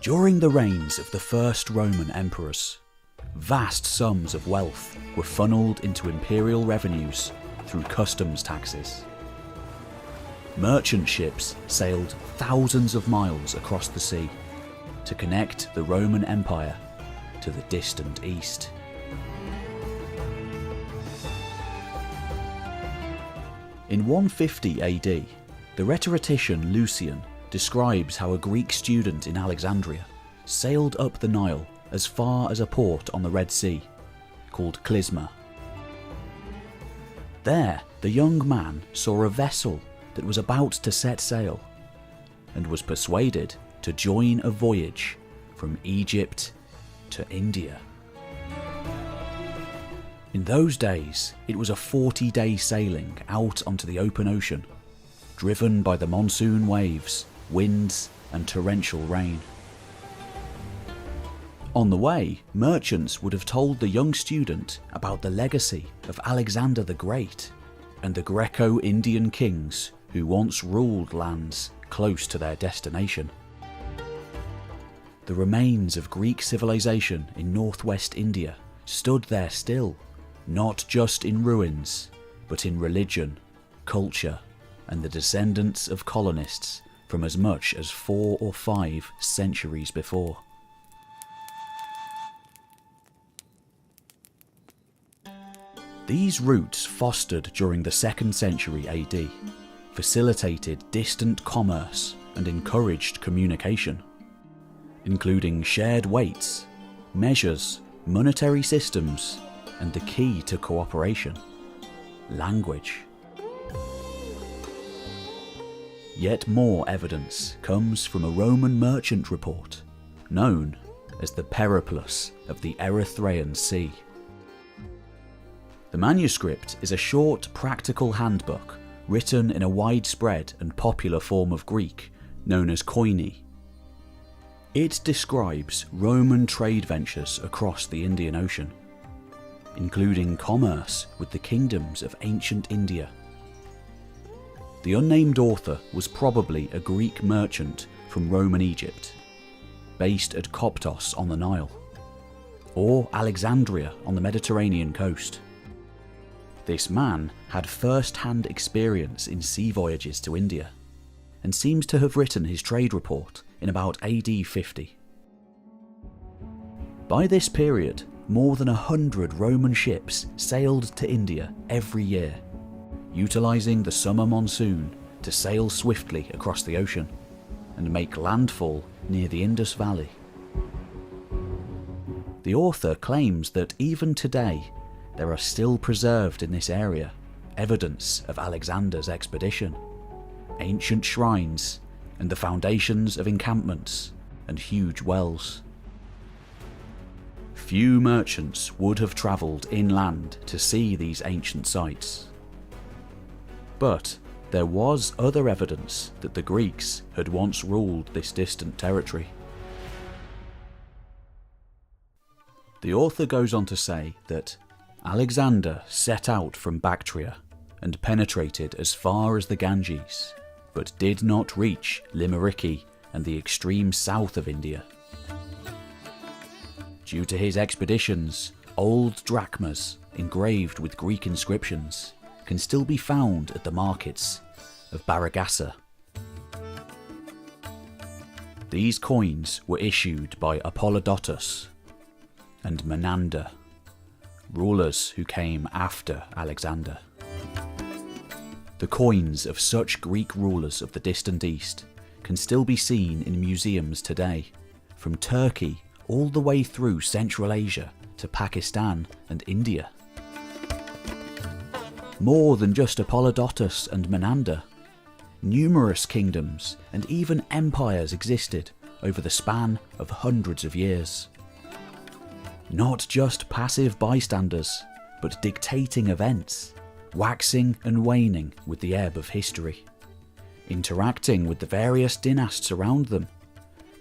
During the reigns of the first Roman emperors, vast sums of wealth were funneled into imperial revenues through customs taxes. Merchant ships sailed thousands of miles across the sea to connect the Roman Empire to the distant east. In 150 AD, the rhetorician Lucian describes how a Greek student in Alexandria sailed up the Nile as far as a port on the Red Sea, called Clysma. There, the young man saw a vessel that was about to set sail, and was persuaded to join a voyage from Egypt to India. In those days, it was a 40-day sailing out onto the open ocean, driven by the monsoon waves, winds, and torrential rain. On the way, merchants would have told the young student about the legacy of Alexander the Great and the Greco-Indian kings who once ruled lands close to their destination. The remains of Greek civilization in northwest India stood there still, not just in ruins, but in religion, culture, and the descendants of colonists from as much as 4 or 5 centuries before. These routes, fostered during the 2nd century AD, facilitated distant commerce and encouraged communication, including shared weights, measures, monetary systems, and the key to cooperation: language. Yet more evidence comes from a Roman merchant report known as the Periplus of the Erythraean Sea. The manuscript is a short, practical handbook written in a widespread and popular form of Greek known as koine. It describes Roman trade ventures across the Indian Ocean, including commerce with the kingdoms of ancient India. The unnamed author was probably a Greek merchant from Roman Egypt, based at Koptos on the Nile, or Alexandria on the Mediterranean coast. This man had first-hand experience in sea voyages to India, and seems to have written his trade report in about AD 50. By this period, more than 100 Roman ships sailed to India every year, utilising the summer monsoon to sail swiftly across the ocean and make landfall near the Indus Valley. The author claims that even today there are still preserved in this area evidence of Alexander's expedition, ancient shrines, and the foundations of encampments and huge wells. Few merchants would have travelled inland to see these ancient sites. But there was other evidence that the Greeks had once ruled this distant territory. The author goes on to say that Alexander set out from Bactria and penetrated as far as the Ganges, but did not reach Limericky and the extreme south of India. Due to his expeditions, old drachmas engraved with Greek inscriptions can still be found at the markets of Baragasa. These coins were issued by Apollodotus and Menander, rulers who came after Alexander. The coins of such Greek rulers of the distant East can still be seen in museums today, from Turkey all the way through Central Asia to Pakistan and India. More than just Apollodotus and Menander, numerous kingdoms and even empires existed over the span of hundreds of years. Not just passive bystanders, but dictating events, waxing and waning with the ebb of history, interacting with the various dynasts around them,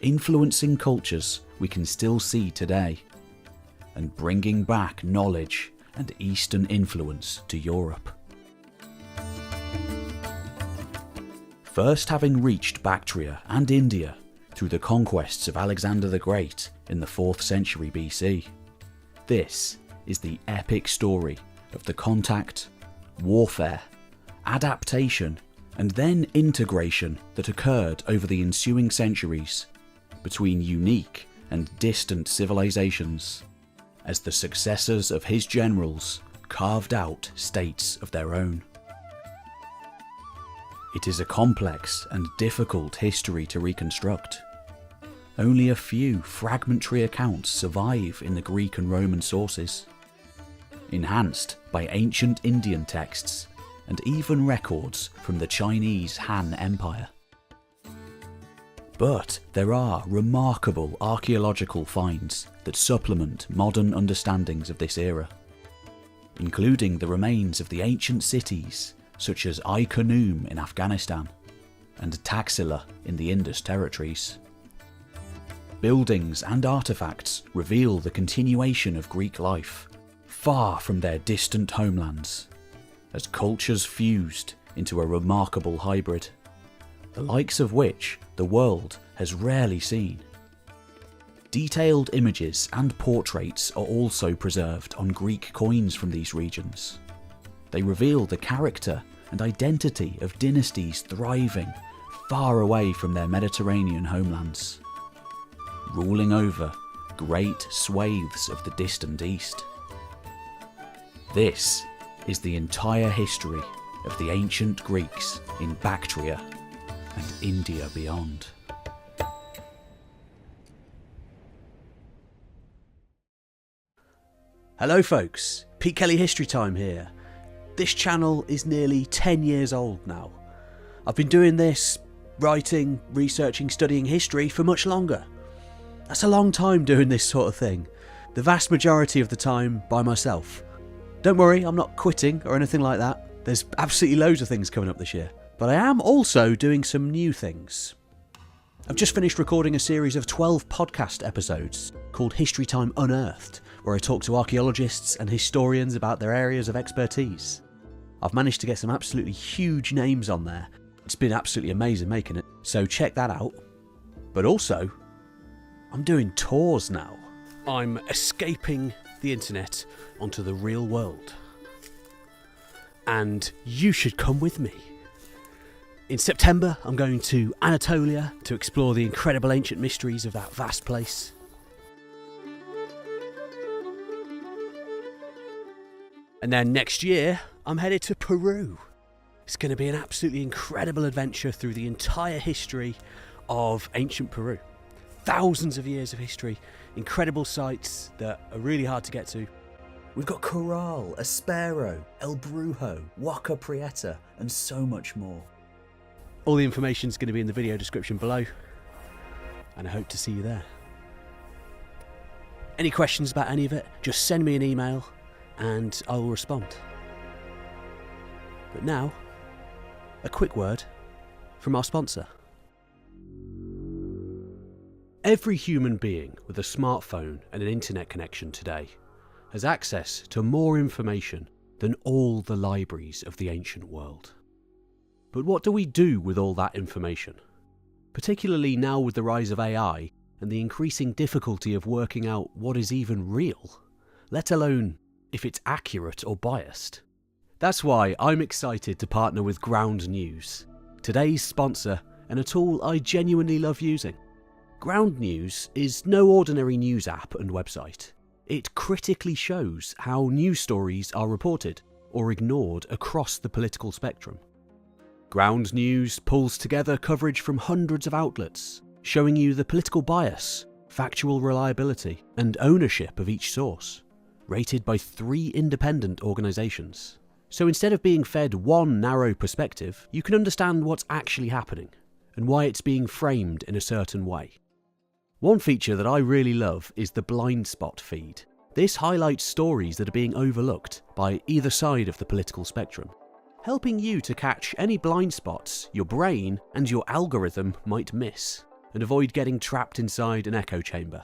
influencing cultures we can still see today, and bringing back knowledge and Eastern influence to Europe. First having reached Bactria and India through the conquests of Alexander the Great in the 4th century BC. This is the epic story of the contact, warfare, adaptation, and then integration that occurred over the ensuing centuries between unique and distant civilizations, as the successors of his generals carved out states of their own. It is a complex and difficult history to reconstruct. Only a few fragmentary accounts survive in the Greek and Roman sources, enhanced by ancient Indian texts and even records from the Chinese Han Empire. But there are remarkable archaeological finds that supplement modern understandings of this era, including the remains of the ancient cities such as Ai-Khanoum in Afghanistan and Taxila in the Indus territories. Buildings and artefacts reveal the continuation of Greek life far from their distant homelands, as cultures fused into a remarkable hybrid, the likes of which the world has rarely seen. Detailed images and portraits are also preserved on Greek coins from these regions. They reveal the character and identity of dynasties thriving far away from their Mediterranean homelands, ruling over great swathes of the distant East. This is the entire history of the ancient Greeks in Bactria and India beyond. Hello folks, Pete Kelly History Time here. This channel is nearly 10 years old now. I've been doing this, writing, researching, studying history for much longer. That's a long time doing this sort of thing. The vast majority of the time by myself. Don't worry, I'm not quitting or anything like that. There's absolutely loads of things coming up this year. But I am also doing some new things. I've just finished recording a series of 12 podcast episodes called History Time Unearthed, where I talk to archaeologists and historians about their areas of expertise. I've managed to get some absolutely huge names on there. It's been absolutely amazing making it, so check that out. But also, I'm doing tours now. I'm escaping the internet onto the real world. And you should come with me. In September, I'm going to Anatolia to explore the incredible ancient mysteries of that vast place. And then next year, I'm headed to Peru. It's going to be an absolutely incredible adventure through the entire history of ancient Peru. Thousands of years of history, incredible sites that are really hard to get to. We've got Corral, Espero, El Brujo, Huaca Prieta, and so much more. All the information is going to be in the video description below, and I hope to see you there. Any questions about any of it, just send me an email and I will respond. But now, a quick word from our sponsor. Every human being with a smartphone and an internet connection today has access to more information than all the libraries of the ancient world. But what do we do with all that information? Particularly now with the rise of AI and the increasing difficulty of working out what is even real, let alone if it's accurate or biased. That's why I'm excited to partner with Ground News, today's sponsor and a tool I genuinely love using. Ground News is no ordinary news app and website. It critically shows how news stories are reported or ignored across the political spectrum. Ground News pulls together coverage from hundreds of outlets, showing you the political bias, factual reliability, and ownership of each source, rated by 3 independent organisations. So instead of being fed one narrow perspective, you can understand what's actually happening and why it's being framed in a certain way. One feature that I really love is the blind spot feed. This highlights stories that are being overlooked by either side of the political spectrum, helping you to catch any blind spots your brain and your algorithm might miss, and avoid getting trapped inside an echo chamber.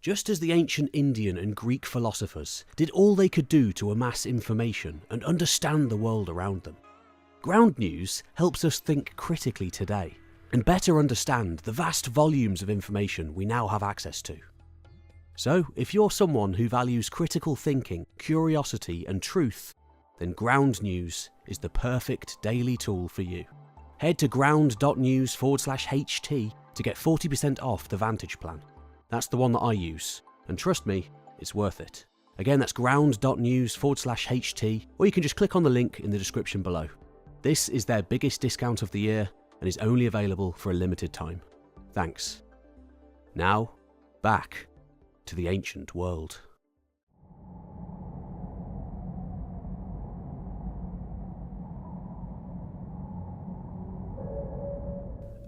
Just as the ancient Indian and Greek philosophers did all they could do to amass information and understand the world around them, Ground News helps us think critically today, and better understand the vast volumes of information we now have access to. So, if you're someone who values critical thinking, curiosity and truth, then Ground News is the perfect daily tool for you. Head to ground.news/HT to get 40% off the Vantage plan. That's the one that I use, and trust me, it's worth it. Again, that's ground.news/HT, or you can just click on the link in the description below. This is their biggest discount of the year and is only available for a limited time. Thanks. Now, back to the ancient world.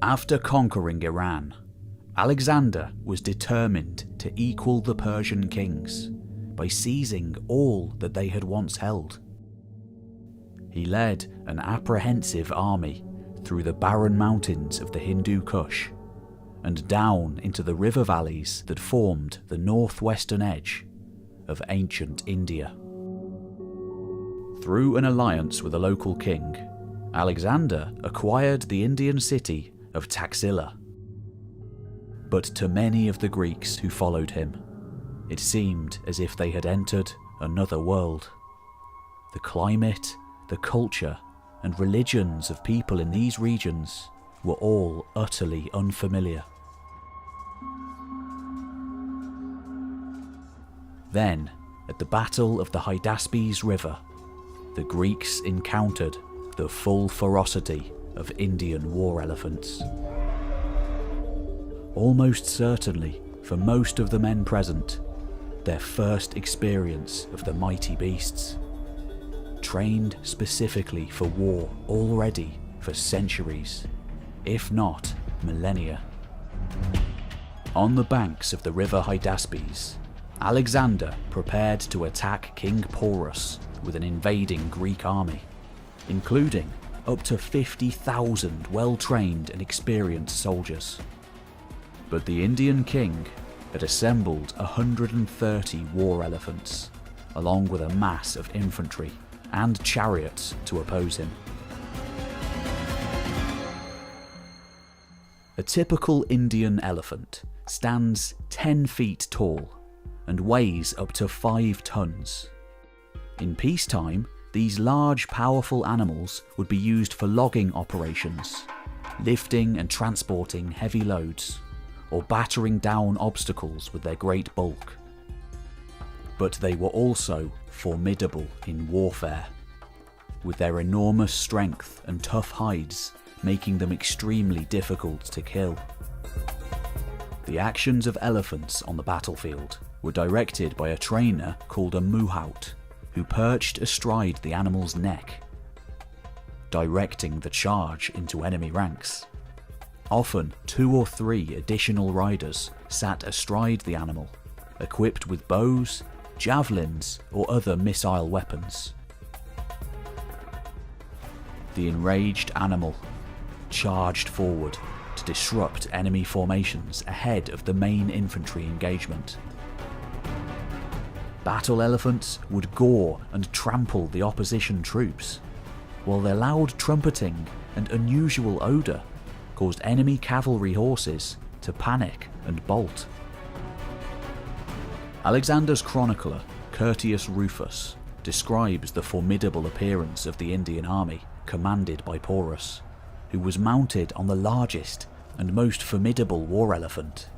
After conquering Iran, Alexander was determined to equal the Persian kings by seizing all that they had once held. He led an apprehensive army through the barren mountains of the Hindu Kush and down into the river valleys that formed the northwestern edge of ancient India. Through an alliance with a local king, Alexander acquired the Indian city of Taxila. But to many of the Greeks who followed him, it seemed as if they had entered another world. The climate, the culture, and religions of people in these regions were all utterly unfamiliar. Then, at the Battle of the Hydaspes River, the Greeks encountered the full ferocity of Indian war elephants. Almost certainly, for most of the men present, their first experience of the mighty beasts. Trained specifically for war already for centuries, if not millennia. On the banks of the river Hydaspes, Alexander prepared to attack King Porus with an invading Greek army, including up to 50,000 well-trained and experienced soldiers. But the Indian king had assembled 130 war elephants, along with a mass of infantry and chariots to oppose him. A typical Indian elephant stands 10 feet tall and weighs up to 5 tons. In peacetime, these large, powerful animals would be used for logging operations, lifting and transporting heavy loads, or battering down obstacles with their great bulk. But they were also formidable in warfare, with their enormous strength and tough hides making them extremely difficult to kill. The actions of elephants on the battlefield were directed by a trainer called a muhaut, who perched astride the animal's neck, directing the charge into enemy ranks. Often 2 or 3 additional riders sat astride the animal, equipped with bows, javelins, or other missile weapons. The enraged animal charged forward to disrupt enemy formations ahead of the main infantry engagement. Battle elephants would gore and trample the opposition troops, while their loud trumpeting and unusual odour caused enemy cavalry horses to panic and bolt. Alexander's chronicler, Curtius Rufus, describes the formidable appearance of the Indian army commanded by Porus, who was mounted on the largest and most formidable war elephant.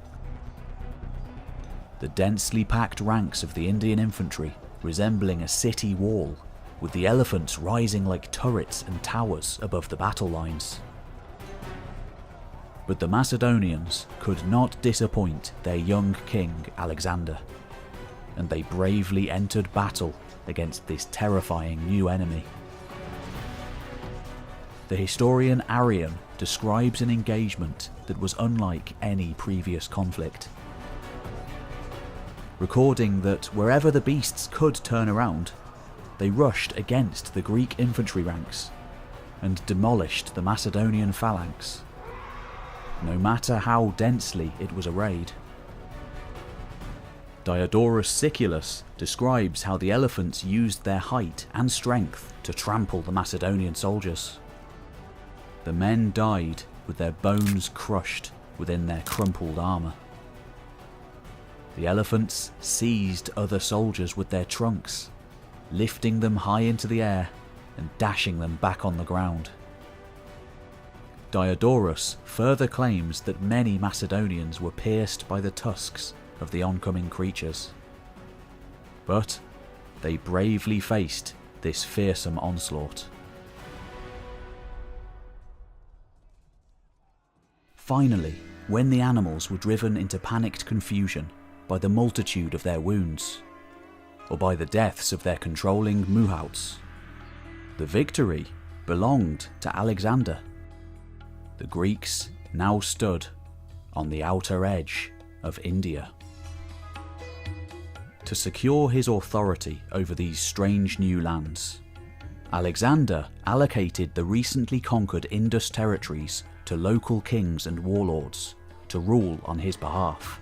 The densely packed ranks of the Indian infantry resembling a city wall, with the elephants rising like turrets and towers above the battle lines. But the Macedonians could not disappoint their young king Alexander, and they bravely entered battle against this terrifying new enemy. The historian Arrian describes an engagement that was unlike any previous conflict, recording that wherever the beasts could turn around, they rushed against the Greek infantry ranks and demolished the Macedonian phalanx, no matter how densely it was arrayed. Diodorus Siculus describes how the elephants used their height and strength to trample the Macedonian soldiers. The men died with their bones crushed within their crumpled armour. The elephants seized other soldiers with their trunks, lifting them high into the air and dashing them back on the ground. Diodorus further claims that many Macedonians were pierced by the tusks of the oncoming creatures. But they bravely faced this fearsome onslaught. Finally, when the animals were driven into panicked confusion by the multitude of their wounds, or by the deaths of their controlling muhouts, the victory belonged to Alexander. The Greeks now stood on the outer edge of India. To secure his authority over these strange new lands, Alexander allocated the recently conquered Indus territories to local kings and warlords to rule on his behalf.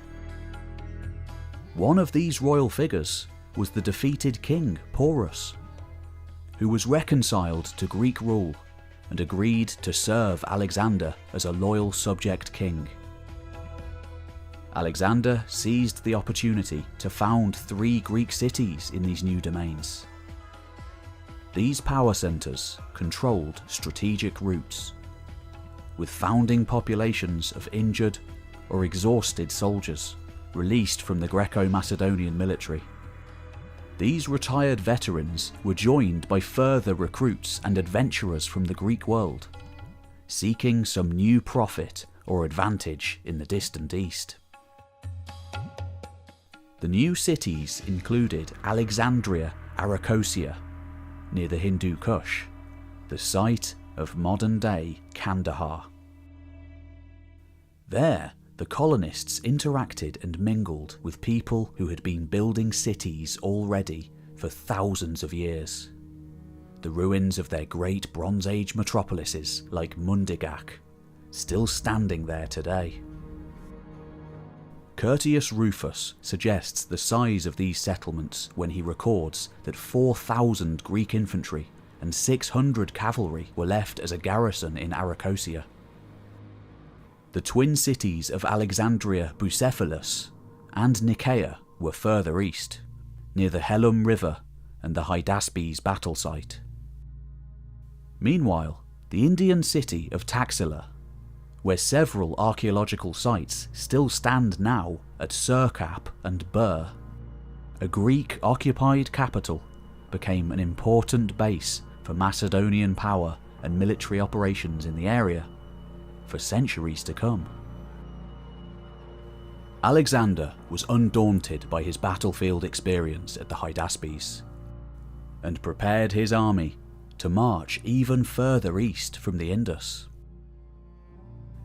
One of these royal figures was the defeated king Porus, who was reconciled to Greek rule and agreed to serve Alexander as a loyal subject king. Alexander seized the opportunity to found 3 Greek cities in these new domains. These power centres controlled strategic routes, with founding populations of injured or exhausted soldiers released from the Greco-Macedonian military. These retired veterans were joined by further recruits and adventurers from the Greek world, seeking some new profit or advantage in the distant east. The new cities included Alexandria Arachosia, near the Hindu Kush, the site of modern-day Kandahar. There, the colonists interacted and mingled with people who had been building cities already for thousands of years. The ruins of their great Bronze Age metropolises, like Mundigak, still standing there today. Curtius Rufus suggests the size of these settlements when he records that 4,000 Greek infantry and 600 cavalry were left as a garrison in Arachosia. The twin cities of Alexandria Bucephalus and Nicaea were further east, near the Helum River and the Hydaspes battle site. Meanwhile, the Indian city of Taxila, where several archaeological sites still stand now at Sirkap and Bur, a Greek-occupied capital, became an important base for Macedonian power and military operations in the area for centuries to come. Alexander was undaunted by his battlefield experience at the Hydaspes, and prepared his army to march even further east from the Indus.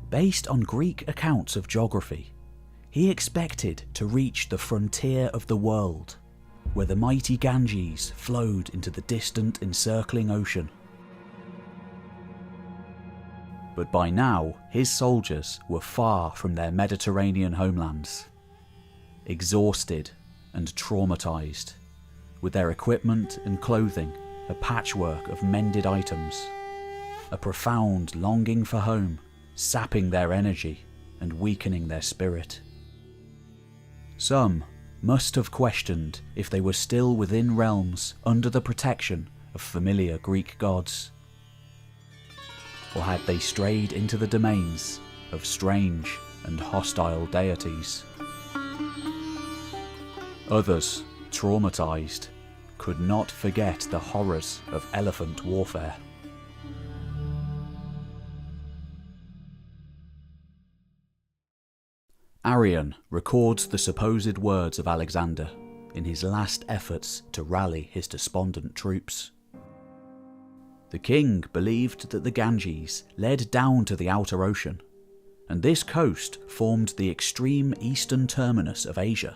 Based on Greek accounts of geography, he expected to reach the frontier of the world, where the mighty Ganges flowed into the distant encircling ocean. But by now, his soldiers were far from their Mediterranean homelands, exhausted and traumatized, with their equipment and clothing a patchwork of mended items, a profound longing for home sapping their energy and weakening their spirit. Some must have questioned if they were still within realms under the protection of familiar Greek gods, or had they strayed into the domains of strange and hostile deities. Others, traumatized, could not forget the horrors of elephant warfare. Arrian records the supposed words of Alexander in his last efforts to rally his despondent troops. The king believed that the Ganges led down to the outer ocean, and this coast formed the extreme eastern terminus of Asia.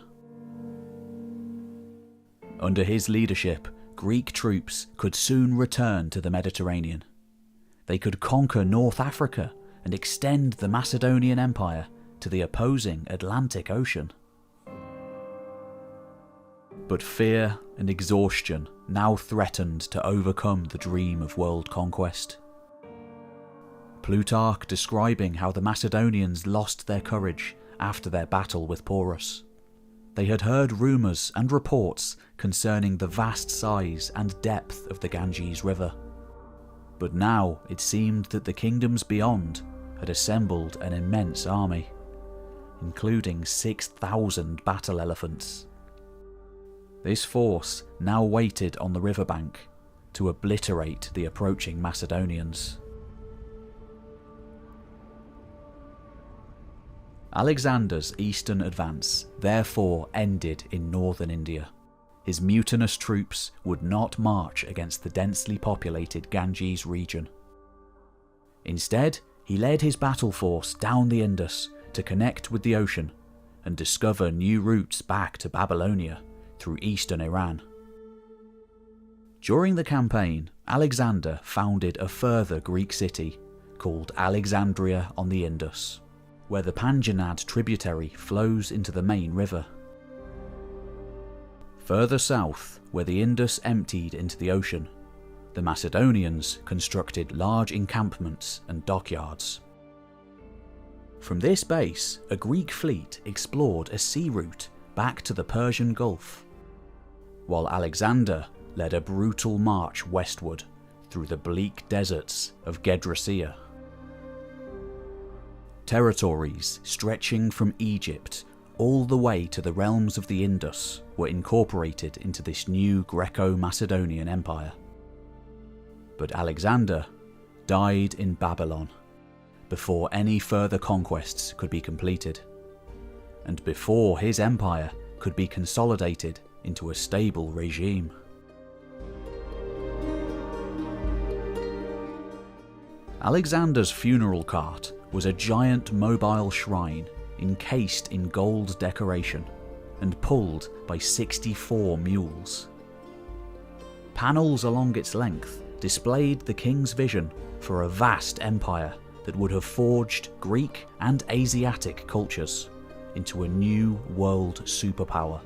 Under his leadership, Greek troops could soon return to the Mediterranean. They could conquer North Africa and extend the Macedonian Empire to the opposing Atlantic Ocean. But fear and exhaustion now threatened to overcome the dream of world conquest. Plutarch describing how the Macedonians lost their courage after their battle with Porus. They had heard rumours and reports concerning the vast size and depth of the Ganges River. But now it seemed that the kingdoms beyond had assembled an immense army, including 6,000 battle elephants. This force now waited on the riverbank to obliterate the approaching Macedonians. Alexander's eastern advance therefore ended in northern India. His mutinous troops would not march against the densely populated Ganges region. Instead, he led his battle force down the Indus to connect with the ocean and discover new routes back to Babylonia through eastern Iran. During the campaign, Alexander founded a further Greek city called Alexandria on the Indus, where the Panjnad tributary flows into the main river. Further south, where the Indus emptied into the ocean, the Macedonians constructed large encampments and dockyards. From this base, a Greek fleet explored a sea route back to the Persian Gulf, while Alexander led a brutal march westward through the bleak deserts of Gedrasiya. Territories stretching from Egypt all the way to the realms of the Indus were incorporated into this new Greco-Macedonian empire. But Alexander died in Babylon before any further conquests could be completed, and before his empire could be consolidated into a stable regime. Alexander's funeral cart was a giant mobile shrine encased in gold decoration and pulled by 64 mules. Panels along its length displayed the king's vision for a vast empire that would have forged Greek and Asiatic cultures into a new world superpower.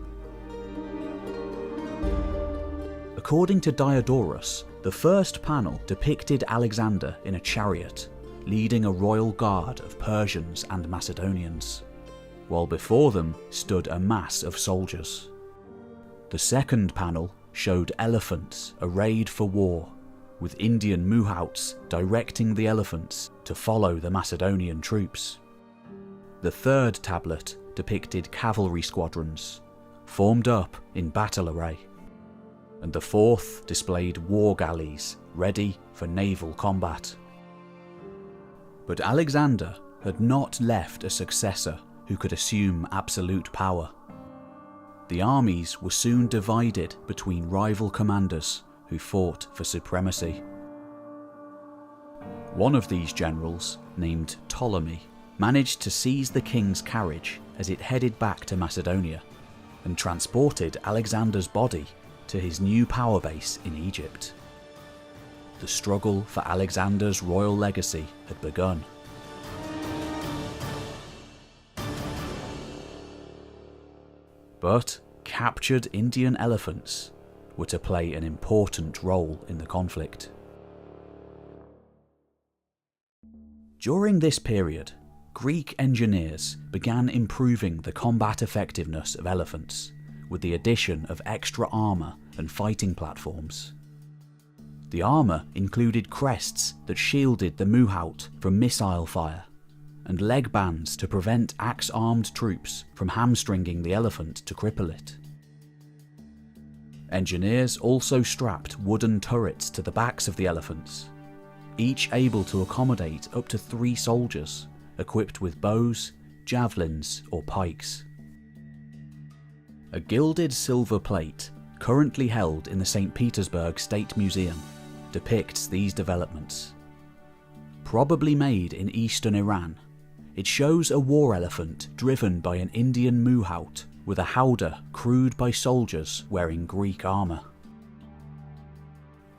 According to Diodorus, the first panel depicted Alexander in a chariot, leading a royal guard of Persians and Macedonians, while before them stood a mass of soldiers. The second panel showed elephants arrayed for war, with Indian muhouts directing the elephants to follow the Macedonian troops. The third tablet depicted cavalry squadrons, formed up in battle array, and the fourth displayed war galleys ready for naval combat. But Alexander had not left a successor who could assume absolute power. The armies were soon divided between rival commanders who fought for supremacy. One of these generals, named Ptolemy, managed to seize the king's carriage as it headed back to Macedonia, and transported Alexander's body to his new power base in Egypt. The struggle for Alexander's royal legacy had begun. But captured Indian elephants were to play an important role in the conflict. During this period, Greek engineers began improving the combat effectiveness of elephants with the addition of extra armour and fighting platforms. The armour included crests that shielded the muhout from missile fire, and leg bands to prevent axe-armed troops from hamstringing the elephant to cripple it. Engineers also strapped wooden turrets to the backs of the elephants, each able to accommodate up to 3 soldiers, equipped with bows, javelins or pikes. A gilded silver plate, currently held in the St. Petersburg State Museum, depicts these developments. Probably made in eastern Iran, it shows a war elephant driven by an Indian muhout with a howdah crewed by soldiers wearing Greek armour.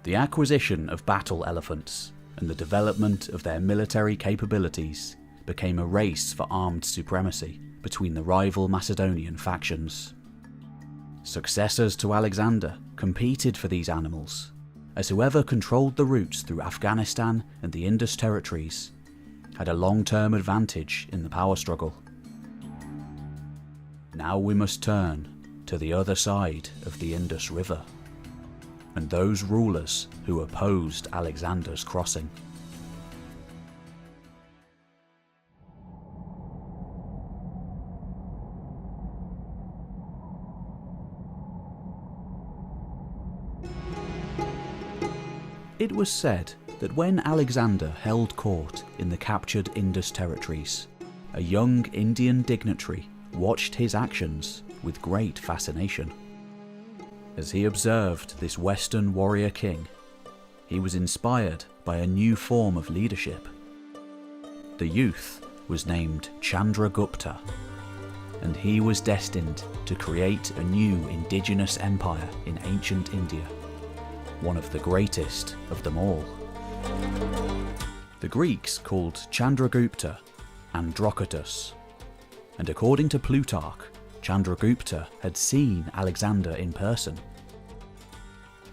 The acquisition of battle elephants and the development of their military capabilities became a race for armed supremacy between the rival Macedonian factions. Successors to Alexander competed for these animals, as whoever controlled the routes through Afghanistan and the Indus territories had a long-term advantage in the power struggle. Now we must turn to the other side of the Indus River, and those rulers who opposed Alexander's crossing. It was said that when Alexander held court in the captured Indus territories, a young Indian dignitary watched his actions with great fascination. As he observed this Western warrior king, he was inspired by a new form of leadership. The youth was named Chandragupta, and he was destined to create a new indigenous empire in ancient India, one of the greatest of them all. The Greeks called Chandragupta Androcatus, and according to Plutarch, Chandragupta had seen Alexander in person.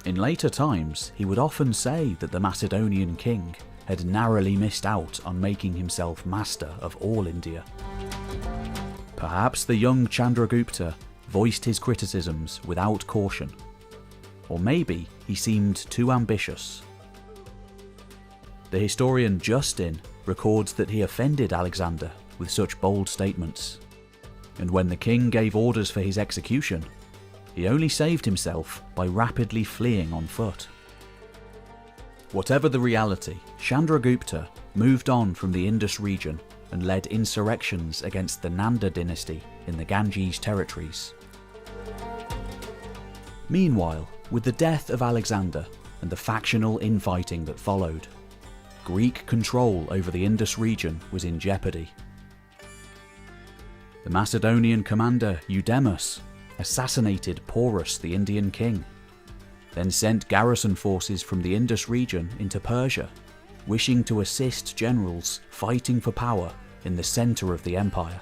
In later times, he would often say that the Macedonian king had narrowly missed out on making himself master of all India. Perhaps the young Chandragupta voiced his criticisms without caution, or maybe he seemed too ambitious. The historian Justin records that he offended Alexander with such bold statements, and when the king gave orders for his execution, he only saved himself by rapidly fleeing on foot. Whatever the reality, Chandragupta moved on from the Indus region and led insurrections against the Nanda dynasty in the Ganges territories. Meanwhile, with the death of Alexander and the factional infighting that followed, Greek control over the Indus region was in jeopardy. The Macedonian commander Eudemus assassinated Porus, the Indian king, then sent garrison forces from the Indus region into Persia, wishing to assist generals fighting for power in the centre of the empire.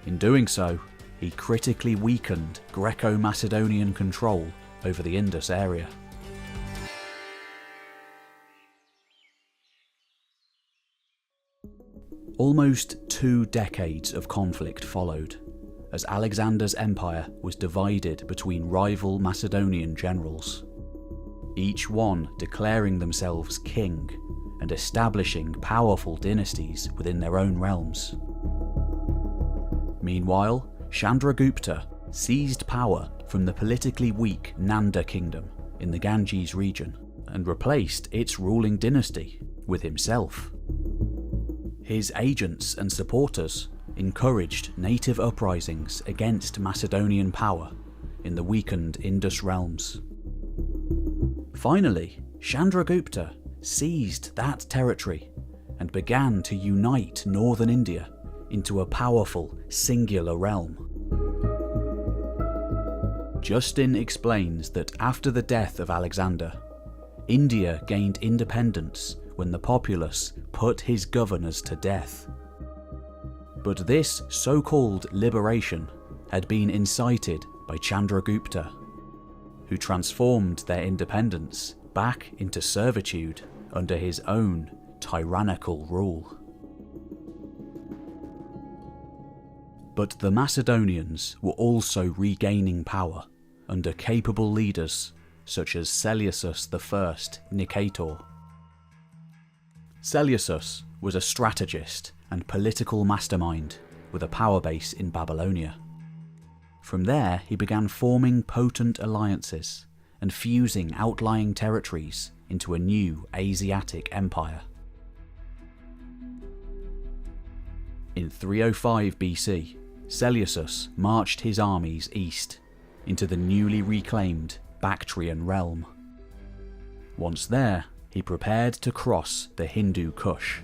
In doing so, he critically weakened Greco-Macedonian control over the Indus area. Almost 2 decades of conflict followed, as Alexander's empire was divided between rival Macedonian generals, each one declaring themselves king and establishing powerful dynasties within their own realms. Meanwhile, Chandragupta seized power from the politically weak Nanda kingdom in the Ganges region and replaced its ruling dynasty with himself. His agents and supporters encouraged native uprisings against Macedonian power in the weakened Indus realms. Finally, Chandragupta seized that territory and began to unite northern India into a powerful singular realm. Justin explains that after the death of Alexander, India gained independence when the populace put his governors to death. But this so-called liberation had been incited by Chandragupta, who transformed their independence back into servitude under his own tyrannical rule. But the Macedonians were also regaining power under capable leaders such as Seleucus I Nicator. Seleucus was a strategist and political mastermind with a power base in Babylonia. From there, he began forming potent alliances and fusing outlying territories into a new Asiatic empire. In 305 BC, Seleucus marched his armies east into the newly reclaimed Bactrian realm. Once there, he prepared to cross the Hindu Kush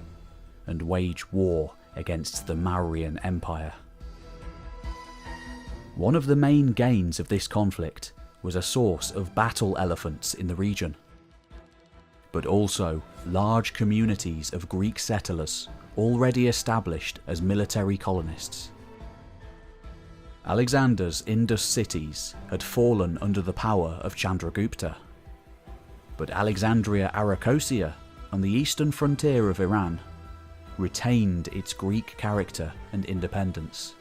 and wage war against the Mauryan Empire. One of the main gains of this conflict was a source of battle elephants in the region, but also large communities of Greek settlers already established as military colonists. Alexander's Indus cities had fallen under the power of Chandragupta, but Alexandria Arachosia on the eastern frontier of Iran retained its Greek character and independence.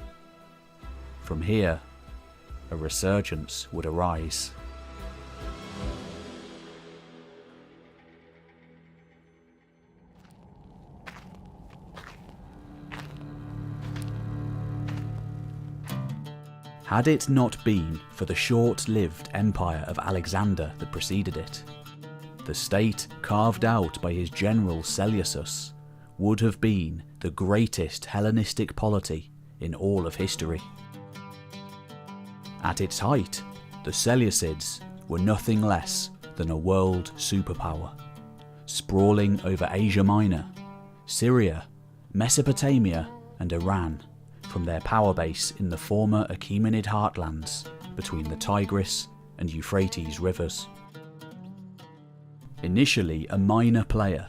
From here, a resurgence would arise. Had it not been for the short-lived empire of Alexander that preceded it, the state carved out by his general Seleucus would have been the greatest Hellenistic polity in all of history. At its height, the Seleucids were nothing less than a world superpower, sprawling over Asia Minor, Syria, Mesopotamia and Iran, from their power base in the former Achaemenid heartlands between the Tigris and Euphrates rivers. Initially a minor player,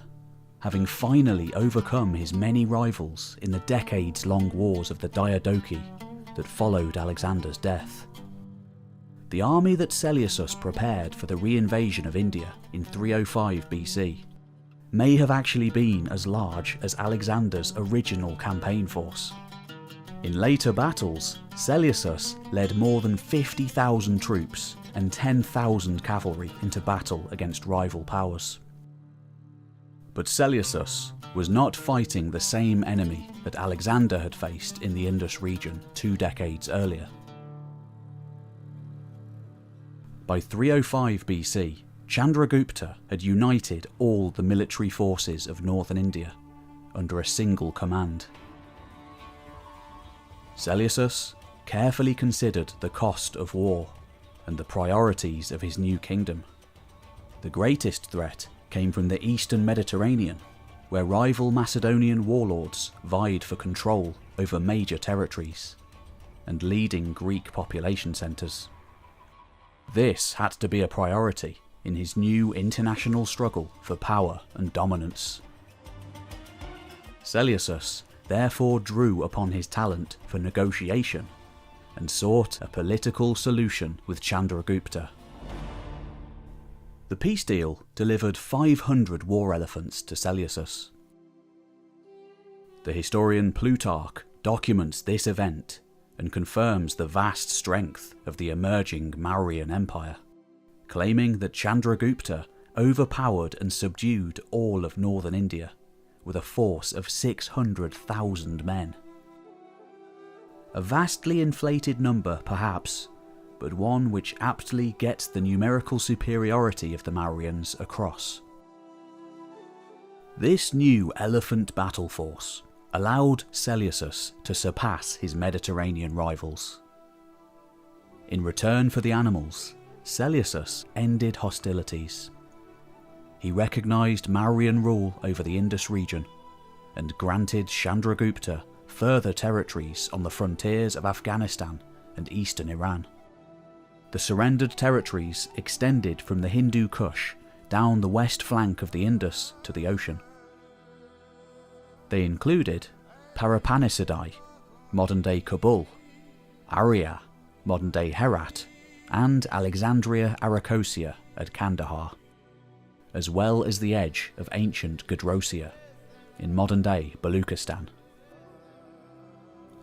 having finally overcome his many rivals in the decades-long wars of the Diadochi that followed Alexander's death. The army that Seleucus prepared for the re-invasion of India in 305 BC may have actually been as large as Alexander's original campaign force. In later battles, Seleucus led more than 50,000 troops and 10,000 cavalry into battle against rival powers. But Seleucus was not fighting the same enemy that Alexander had faced in the Indus region 2 decades earlier. By 305 BC, Chandragupta had united all the military forces of northern India under a single command. Seleucus carefully considered the cost of war and the priorities of his new kingdom. The greatest threat came from the eastern Mediterranean, where rival Macedonian warlords vied for control over major territories and leading Greek population centres. This had to be a priority in his new international struggle for power and dominance. Seleucus therefore drew upon his talent for negotiation and sought a political solution with Chandragupta. The peace deal delivered 500 war elephants to Seleucus. The historian Plutarch documents this event and confirms the vast strength of the emerging Mauryan Empire, claiming that Chandragupta overpowered and subdued all of northern India with a force of 600,000 men. A vastly inflated number, perhaps, but one which aptly gets the numerical superiority of the Mauryans across. This new elephant battle force allowed Seleucus to surpass his Mediterranean rivals. In return for the animals, Seleucus ended hostilities. He recognised Mauryan rule over the Indus region and granted Chandragupta further territories on the frontiers of Afghanistan and eastern Iran. The surrendered territories extended from the Hindu Kush down the west flank of the Indus to the ocean. They included Parapanisidae, modern-day Kabul, Arya, modern-day Herat, and Alexandria Arachosia at Kandahar, as well as the edge of ancient Gedrosia in modern-day Baluchistan.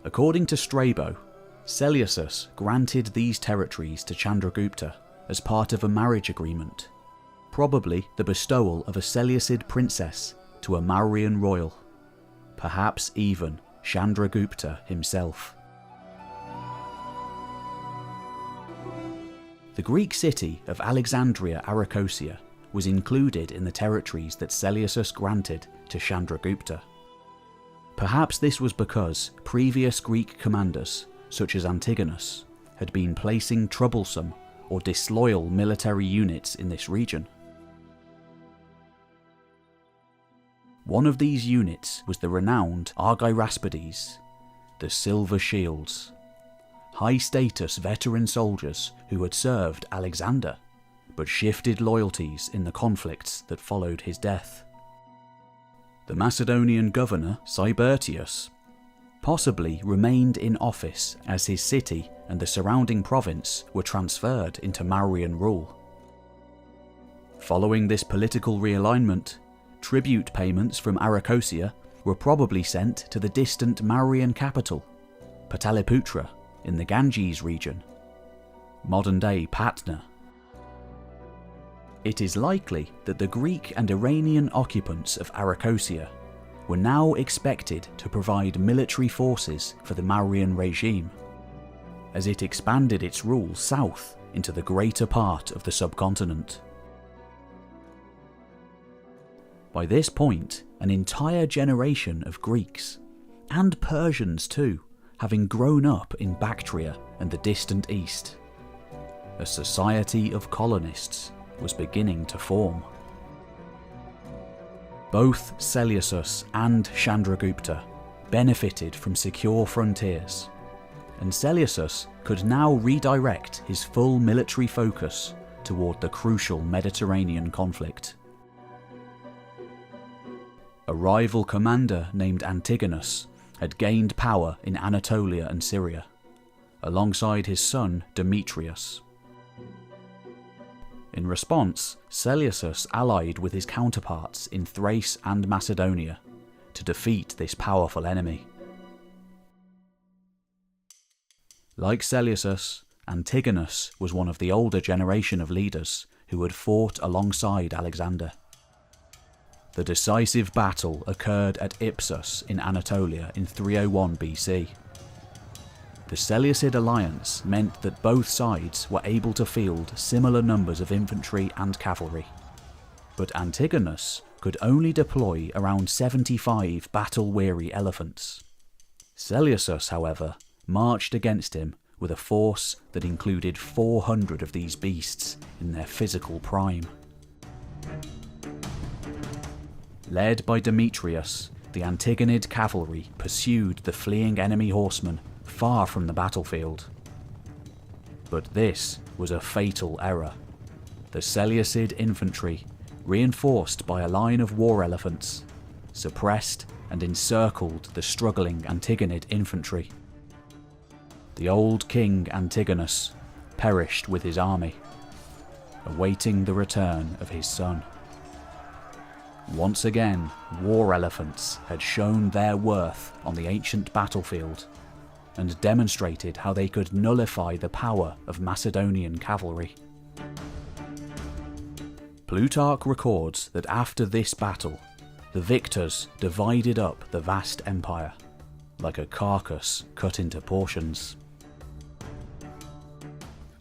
According to Strabo, Seleucus granted these territories to Chandragupta as part of a marriage agreement, probably the bestowal of a Seleucid princess to a Mauryan royal, perhaps even Chandragupta himself. The Greek city of Alexandria Arachosia was included in the territories that Seleucus granted to Chandragupta. Perhaps this was because previous Greek commanders, such as Antigonus, had been placing troublesome or disloyal military units in this region. One of these units was the renowned Argyraspides, the Silver Shields, high-status veteran soldiers who had served Alexander, but shifted loyalties in the conflicts that followed his death. The Macedonian governor, Sybertius, possibly remained in office as his city and the surrounding province were transferred into Mauryan rule. Following this political realignment, tribute payments from Arachosia were probably sent to the distant Mauryan capital, Pataliputra, in the Ganges region, modern-day Patna. It is likely that the Greek and Iranian occupants of Arachosia were now expected to provide military forces for the Mauryan regime, as it expanded its rule south into the greater part of the subcontinent. By this point, an entire generation of Greeks, and Persians too, having grown up in Bactria and the distant east, a society of colonists was beginning to form. Both Seleucus and Chandragupta benefited from secure frontiers, and Seleucus could now redirect his full military focus toward the crucial Mediterranean conflict. A rival commander named Antigonus had gained power in Anatolia and Syria, alongside his son Demetrius. In response, Seleucus allied with his counterparts in Thrace and Macedonia to defeat this powerful enemy. Like Seleucus, Antigonus was one of the older generation of leaders who had fought alongside Alexander. The decisive battle occurred at Ipsus in Anatolia in 301 BC. The Seleucid alliance meant that both sides were able to field similar numbers of infantry and cavalry, but Antigonus could only deploy around 75 battle-weary elephants. Seleucus, however, marched against him with a force that included 400 of these beasts in their physical prime. Led by Demetrius, the Antigonid cavalry pursued the fleeing enemy horsemen far from the battlefield. But this was a fatal error. The Seleucid infantry, reinforced by a line of war elephants, suppressed and encircled the struggling Antigonid infantry. The old king Antigonus perished with his army, awaiting the return of his son. Once again, war elephants had shown their worth on the ancient battlefield and demonstrated how they could nullify the power of Macedonian cavalry. Plutarch records that after this battle, the victors divided up the vast empire, like a carcass cut into portions.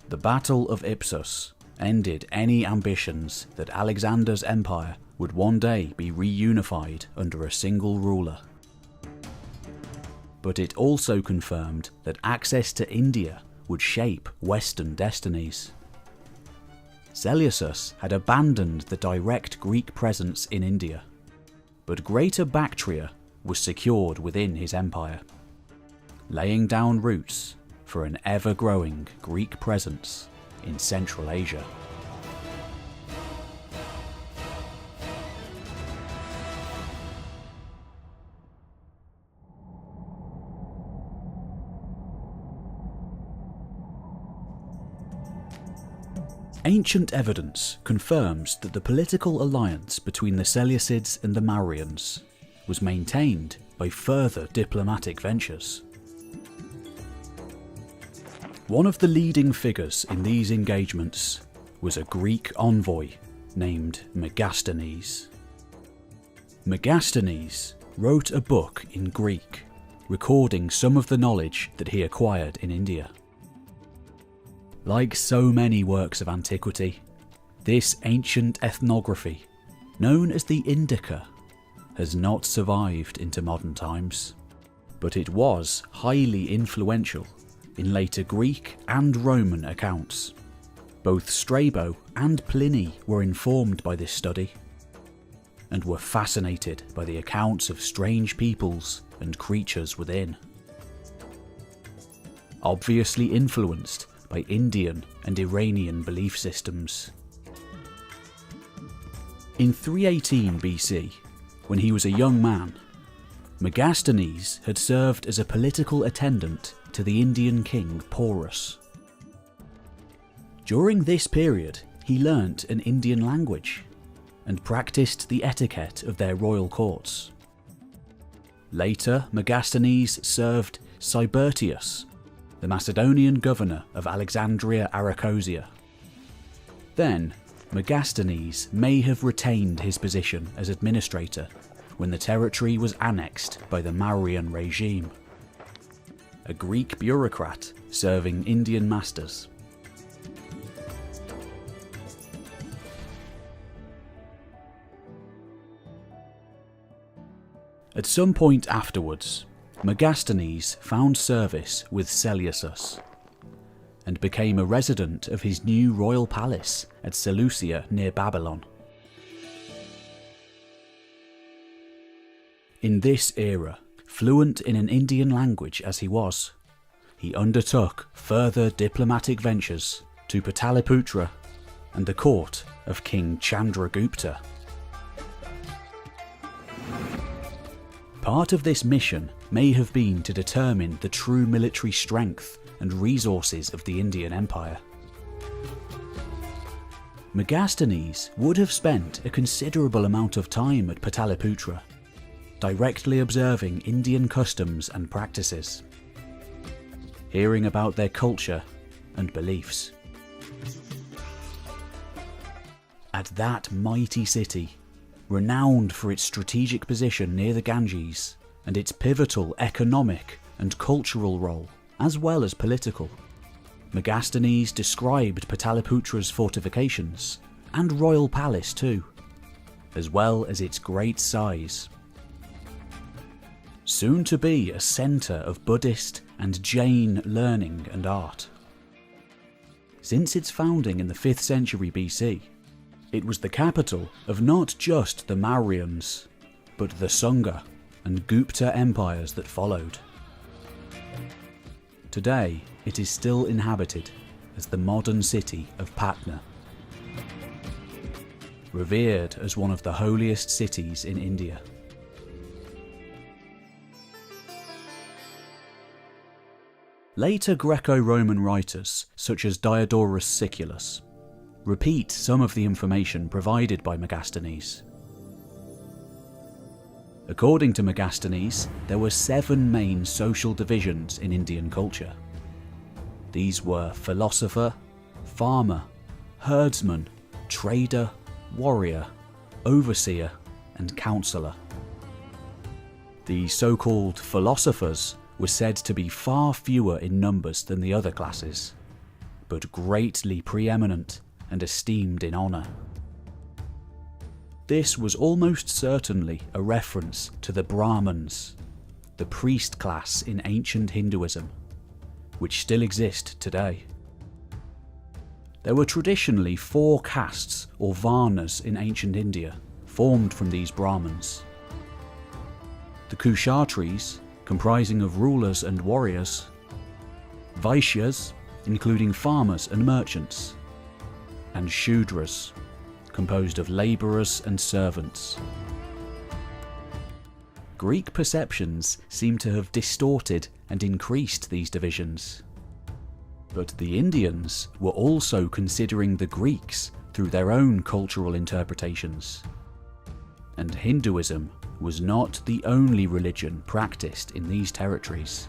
The Battle of Ipsus ended any ambitions that Alexander's empire would one day be reunified under a single ruler. But it also confirmed that access to India would shape Western destinies. Seleucus had abandoned the direct Greek presence in India, but Greater Bactria was secured within his empire, laying down roots for an ever-growing Greek presence in Central Asia. Ancient evidence confirms that the political alliance between the Seleucids and the Mauryans was maintained by further diplomatic ventures. One of the leading figures in these engagements was a Greek envoy named Megasthenes. Megasthenes wrote a book in Greek, recording some of the knowledge that he acquired in India. Like so many works of antiquity, this ancient ethnography, known as the Indica, has not survived into modern times, but it was highly influential in later Greek and Roman accounts. Both Strabo and Pliny were informed by this study, and were fascinated by the accounts of strange peoples and creatures within. Obviously influenced by Indian and Iranian belief systems. In 318 BC, when he was a young man, Megasthenes had served as a political attendant to the Indian king Porus. During this period, he learnt an Indian language and practiced the etiquette of their royal courts. Later, Megasthenes served Sybertius, the Macedonian governor of Alexandria Arachosia. Then, Megasthenes may have retained his position as administrator when the territory was annexed by the Mauryan regime, a Greek bureaucrat serving Indian masters. At some point afterwards, Megasthenes found service with Seleucus and became a resident of his new royal palace at Seleucia near Babylon. In this era, fluent in an Indian language as he was, he undertook further diplomatic ventures to Pataliputra and the court of King Chandragupta. Part of this mission may have been to determine the true military strength and resources of the Indian Empire. Megasthenes would have spent a considerable amount of time at Pataliputra, directly observing Indian customs and practices, hearing about their culture and beliefs. At that mighty city, renowned for its strategic position near the Ganges and its pivotal economic and cultural role, as well as political, Megasthenes described Pataliputra's fortifications, and royal palace too, as well as its great size. Soon to be a centre of Buddhist and Jain learning and art. Since its founding in the 5th century BC, it was the capital of not just the Mauryans, but the Sungha and Gupta empires that followed. Today, it is still inhabited as the modern city of Patna, revered as one of the holiest cities in India. Later Greco-Roman writers, such as Diodorus Siculus, repeat some of the information provided by Megasthenes. According to Megasthenes, there were 7 main social divisions in Indian culture. These were philosopher, farmer, herdsman, trader, warrior, overseer, and counsellor. The so-called philosophers were said to be far fewer in numbers than the other classes, but greatly preeminent and esteemed in honour. This was almost certainly a reference to the Brahmins, the priest class in ancient Hinduism, which still exist today. There were traditionally 4 castes or varnas in ancient India, formed from these Brahmins. The Kshatris, comprising of rulers and warriors, Vaishyas, including farmers and merchants, and Shudras, composed of labourers and servants. Greek perceptions seem to have distorted and increased these divisions. But the Indians were also considering the Greeks through their own cultural interpretations. And Hinduism was not the only religion practiced in these territories.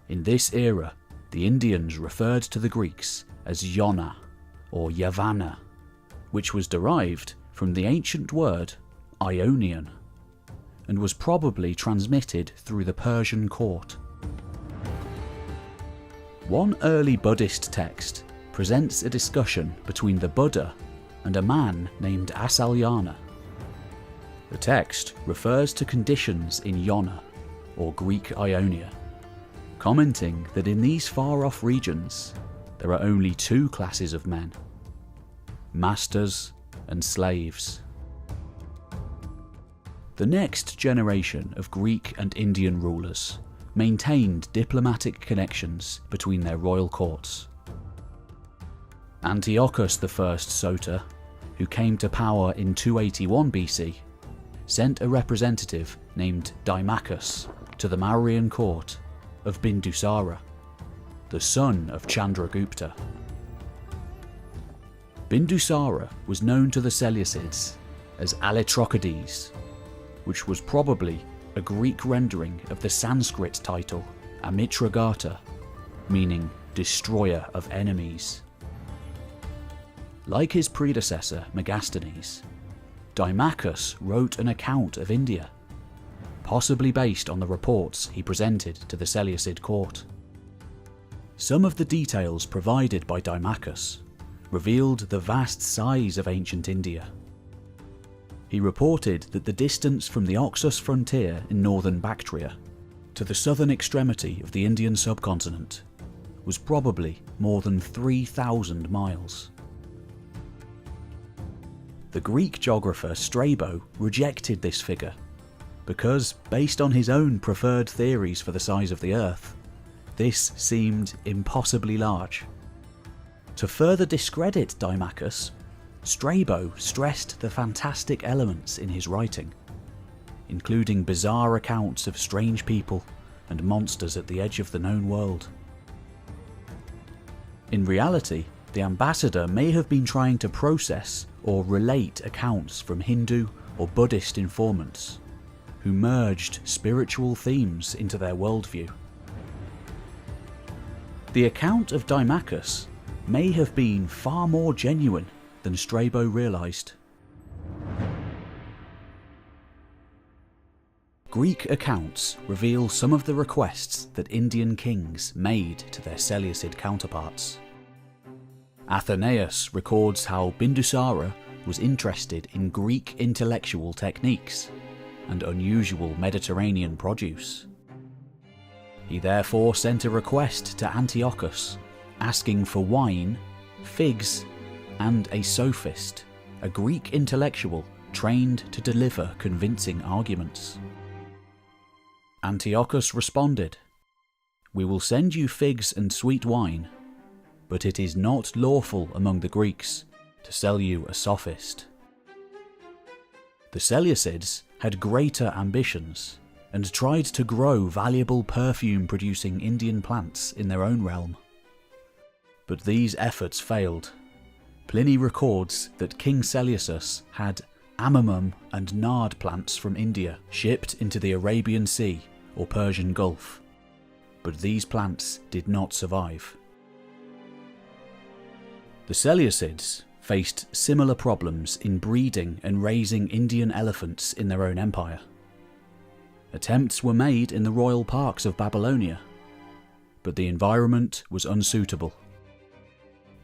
In this era, the Indians referred to the Greeks as Yona or Yavana, which was derived from the ancient word Ionian, and was probably transmitted through the Persian court. One early Buddhist text presents a discussion between the Buddha and a man named Asalyana. The text refers to conditions in Yona, or Greek Ionia, commenting that in these far-off regions there are only 2 classes of men: masters and slaves. The next generation of Greek and Indian rulers maintained diplomatic connections between their royal courts. Antiochus I Soter, who came to power in 281 BC, sent a representative named Dimachus to the Mauryan court of Bindusara, the son of Chandragupta. Bindusara was known to the Seleucids as Alitrochides, which was probably a Greek rendering of the Sanskrit title Amitragata, meaning destroyer of enemies. Like his predecessor Megasthenes, Dimachus wrote an account of India, possibly based on the reports he presented to the Seleucid court. Some of the details provided by Dimachus revealed the vast size of ancient India. He reported that the distance from the Oxus frontier in northern Bactria to the southern extremity of the Indian subcontinent was probably more than 3,000 miles. The Greek geographer Strabo rejected this figure because, based on his own preferred theories for the size of the Earth, this seemed impossibly large. To further discredit Dimachus, Strabo stressed the fantastic elements in his writing, including bizarre accounts of strange people and monsters at the edge of the known world. In reality, the ambassador may have been trying to process or relate accounts from Hindu or Buddhist informants, who merged spiritual themes into their worldview. The account of Dimachus may have been far more genuine than Strabo realised. Greek accounts reveal some of the requests that Indian kings made to their Seleucid counterparts. Athenaeus records how Bindusara was interested in Greek intellectual techniques and unusual Mediterranean produce. He therefore sent a request to Antiochus, asking for wine, figs, and a sophist, a Greek intellectual trained to deliver convincing arguments. Antiochus responded, "We will send you figs and sweet wine, but it is not lawful among the Greeks to sell you a sophist." The Seleucids had greater ambitions and tried to grow valuable perfume-producing Indian plants in their own realm. But these efforts failed. Pliny records that King Seleucus had amomum and nard plants from India shipped into the Arabian Sea or Persian Gulf, but these plants did not survive. The Seleucids faced similar problems in breeding and raising Indian elephants in their own empire. Attempts were made in the royal parks of Babylonia, but the environment was unsuitable.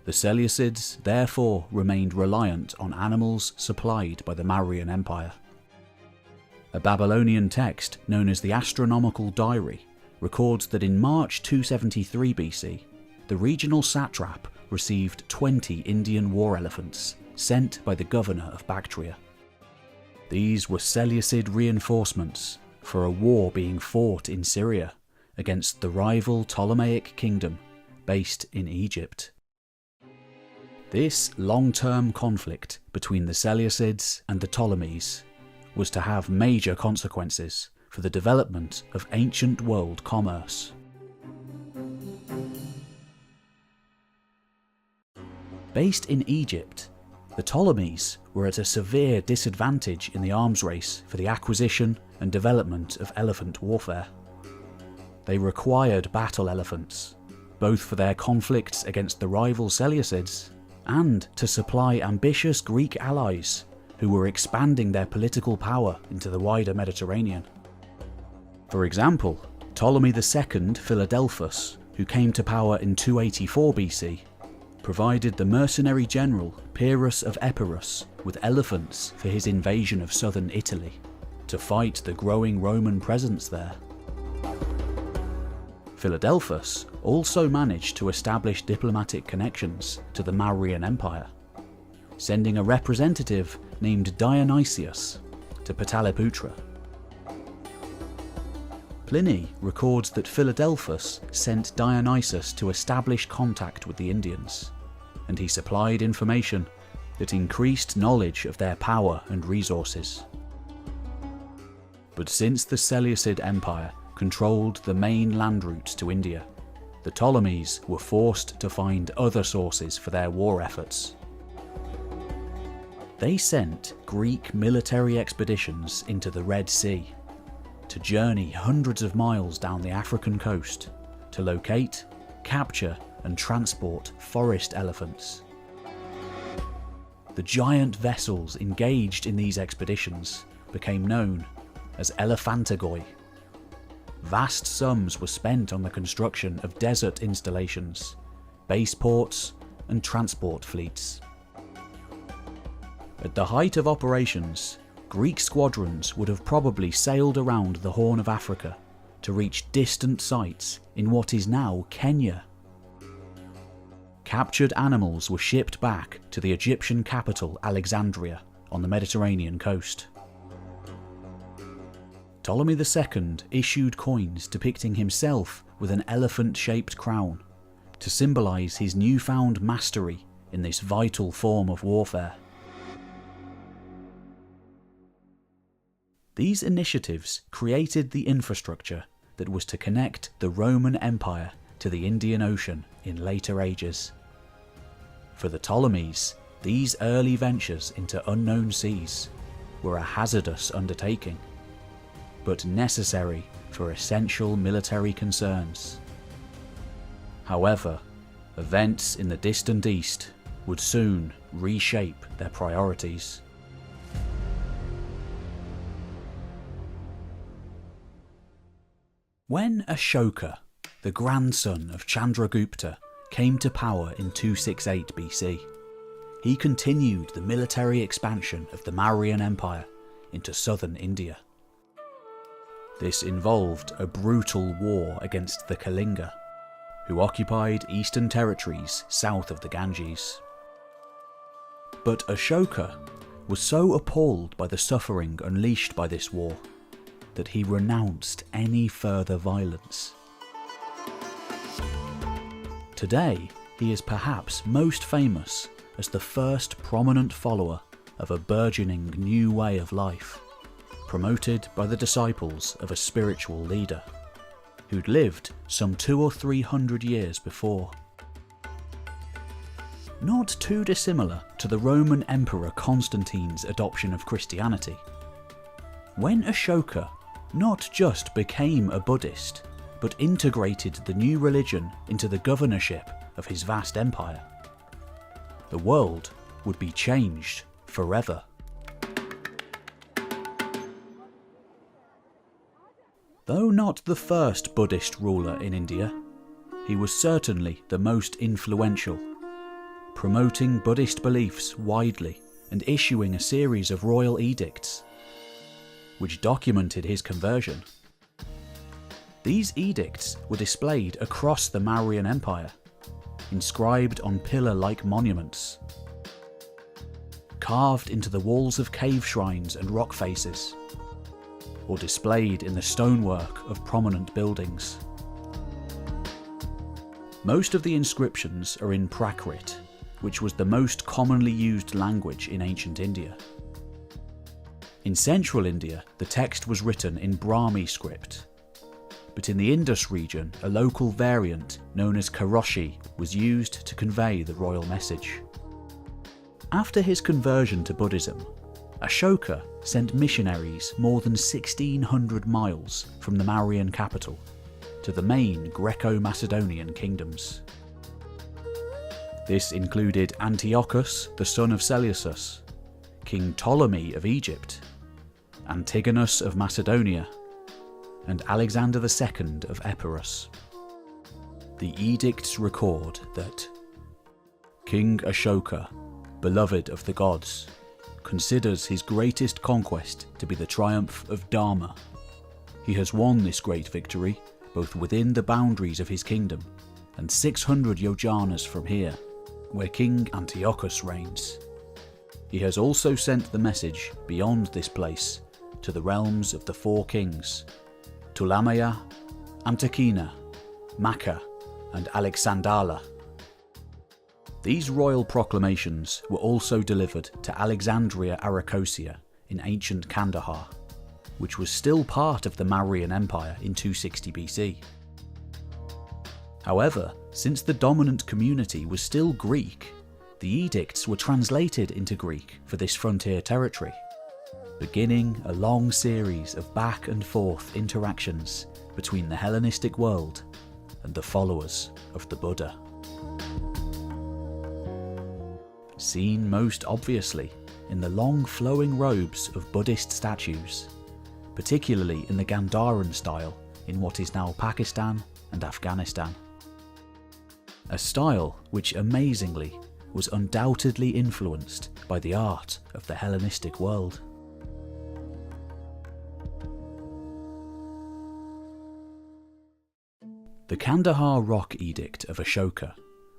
The Seleucids therefore remained reliant on animals supplied by the Mauryan Empire. A Babylonian text known as the Astronomical Diary records that in March 273 BC, the regional satrap received 20 Indian war elephants sent by the governor of Bactria. These were Seleucid reinforcements for a war being fought in Syria against the rival Ptolemaic kingdom based in Egypt. This long-term conflict between the Seleucids and the Ptolemies was to have major consequences for the development of ancient world commerce. Based in Egypt, the Ptolemies were at a severe disadvantage in the arms race for the acquisition and development of elephant warfare. They required battle elephants, both for their conflicts against the rival Seleucids and to supply ambitious Greek allies who were expanding their political power into the wider Mediterranean. For example, Ptolemy II Philadelphus, who came to power in 284 BC, provided the mercenary general Pyrrhus of Epirus with elephants for his invasion of southern Italy, to fight the growing Roman presence there. Philadelphus also managed to establish diplomatic connections to the Mauryan Empire, sending a representative named Dionysius to Pataliputra. Pliny records that Philadelphus sent Dionysius to establish contact with the Indians, and he supplied information that increased knowledge of their power and resources. But since the Seleucid Empire controlled the main land routes to India, the Ptolemies were forced to find other sources for their war efforts. They sent Greek military expeditions into the Red Sea to journey hundreds of miles down the African coast to locate, capture and transport forest elephants. The giant vessels engaged in these expeditions became known as elephantagoi. Vast sums were spent on the construction of desert installations, base ports and transport fleets. At the height of operations, Greek squadrons would have probably sailed around the Horn of Africa to reach distant sites in what is now Kenya. Captured animals were shipped back to the Egyptian capital Alexandria on the Mediterranean coast. Ptolemy II issued coins depicting himself with an elephant-shaped crown to symbolise his newfound mastery in this vital form of warfare. These initiatives created the infrastructure that was to connect the Roman Empire to the Indian Ocean in later ages. For the Ptolemies, these early ventures into unknown seas were a hazardous undertaking, but necessary for essential military concerns. However, events in the distant East would soon reshape their priorities. When Ashoka, the grandson of Chandragupta, came to power in 268 BC, he continued the military expansion of the Mauryan Empire into southern India. This involved a brutal war against the Kalinga, who occupied eastern territories south of the Ganges. But Ashoka was so appalled by the suffering unleashed by this war that he renounced any further violence. Today, he is perhaps most famous as the first prominent follower of a burgeoning new way of life, promoted by the disciples of a spiritual leader, who'd lived some 200 or 300 years before. Not too dissimilar to the Roman Emperor Constantine's adoption of Christianity. When Ashoka not just became a Buddhist, but integrated the new religion into the governorship of his vast empire, the world would be changed forever. Though not the first Buddhist ruler in India, he was certainly the most influential, promoting Buddhist beliefs widely and issuing a series of royal edicts, which documented his conversion. These edicts were displayed across the Mauryan Empire, inscribed on pillar-like monuments, carved into the walls of cave shrines and rock faces, or displayed in the stonework of prominent buildings. Most of the inscriptions are in Prakrit, which was the most commonly used language in ancient India. In central India, the text was written in Brahmi script, but in the Indus region, a local variant known as Kharoshi was used to convey the royal message. After his conversion to Buddhism, Ashoka sent missionaries more than 1,600 miles from the Mauryan capital to the main Greco-Macedonian kingdoms. This included Antiochus, the son of Seleucus, King Ptolemy of Egypt, Antigonus of Macedonia, and Alexander II of Epirus. The edicts record that King Ashoka, beloved of the gods, considers his greatest conquest to be the triumph of Dharma. He has won this great victory both within the boundaries of his kingdom and 600 yojanas from here, where King Antiochus reigns. He has also sent the message beyond this place to the realms of the four kings, Ptolemaya, Amtakina, Makkah, and Alexandala. These royal proclamations were also delivered to Alexandria Arachosia in ancient Kandahar, which was still part of the Mauryan Empire in 260 BC. However, since the dominant community was still Greek, The edicts were translated into Greek for this frontier territory, beginning a long series of back and forth interactions between the Hellenistic world and the followers of the Buddha. Seen most obviously in the long flowing robes of Buddhist statues, particularly in the Gandharan style in what is now Pakistan and Afghanistan. A style which amazingly was undoubtedly influenced by the art of the Hellenistic world. The Kandahar Rock Edict of Ashoka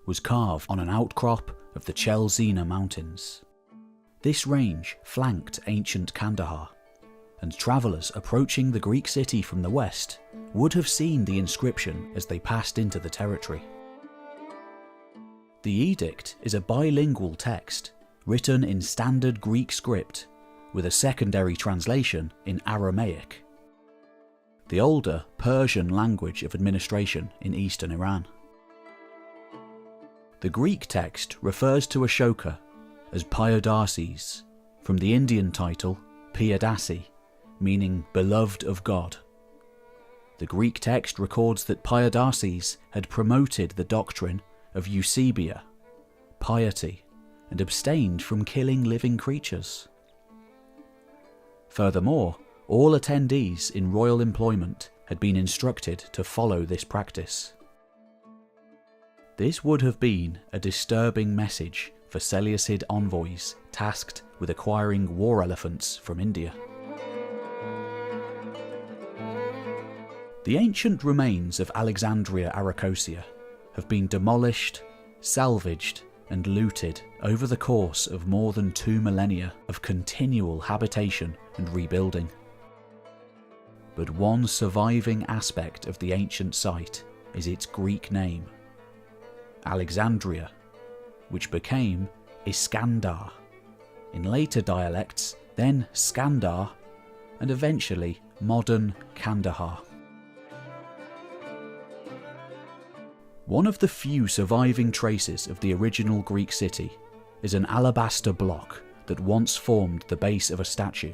was carved on an outcrop of the Chelzina Mountains. This range flanked ancient Kandahar, and travellers approaching the Greek city from the west would have seen the inscription as they passed into the territory. The edict is a bilingual text written in standard Greek script with a secondary translation in Aramaic, the older Persian language of administration in eastern Iran. The Greek text refers to Ashoka as Payadasis, from the Indian title Piyadasi, meaning beloved of God. The Greek text records that Payadasis had promoted the doctrine of eusebia, piety, and abstained from killing living creatures. Furthermore, all attendees in royal employment had been instructed to follow this practice. This would have been a disturbing message for Seleucid envoys tasked with acquiring war elephants from India. The ancient remains of Alexandria Arachosia have been demolished, salvaged, and looted over the course of more than 2 millennia of continual habitation and rebuilding. But one surviving aspect of the ancient site is its Greek name, Alexandria, which became Iskandar, in later dialects then Skandar, and eventually modern Kandahar. One of the few surviving traces of the original Greek city is an alabaster block that once formed the base of a statue.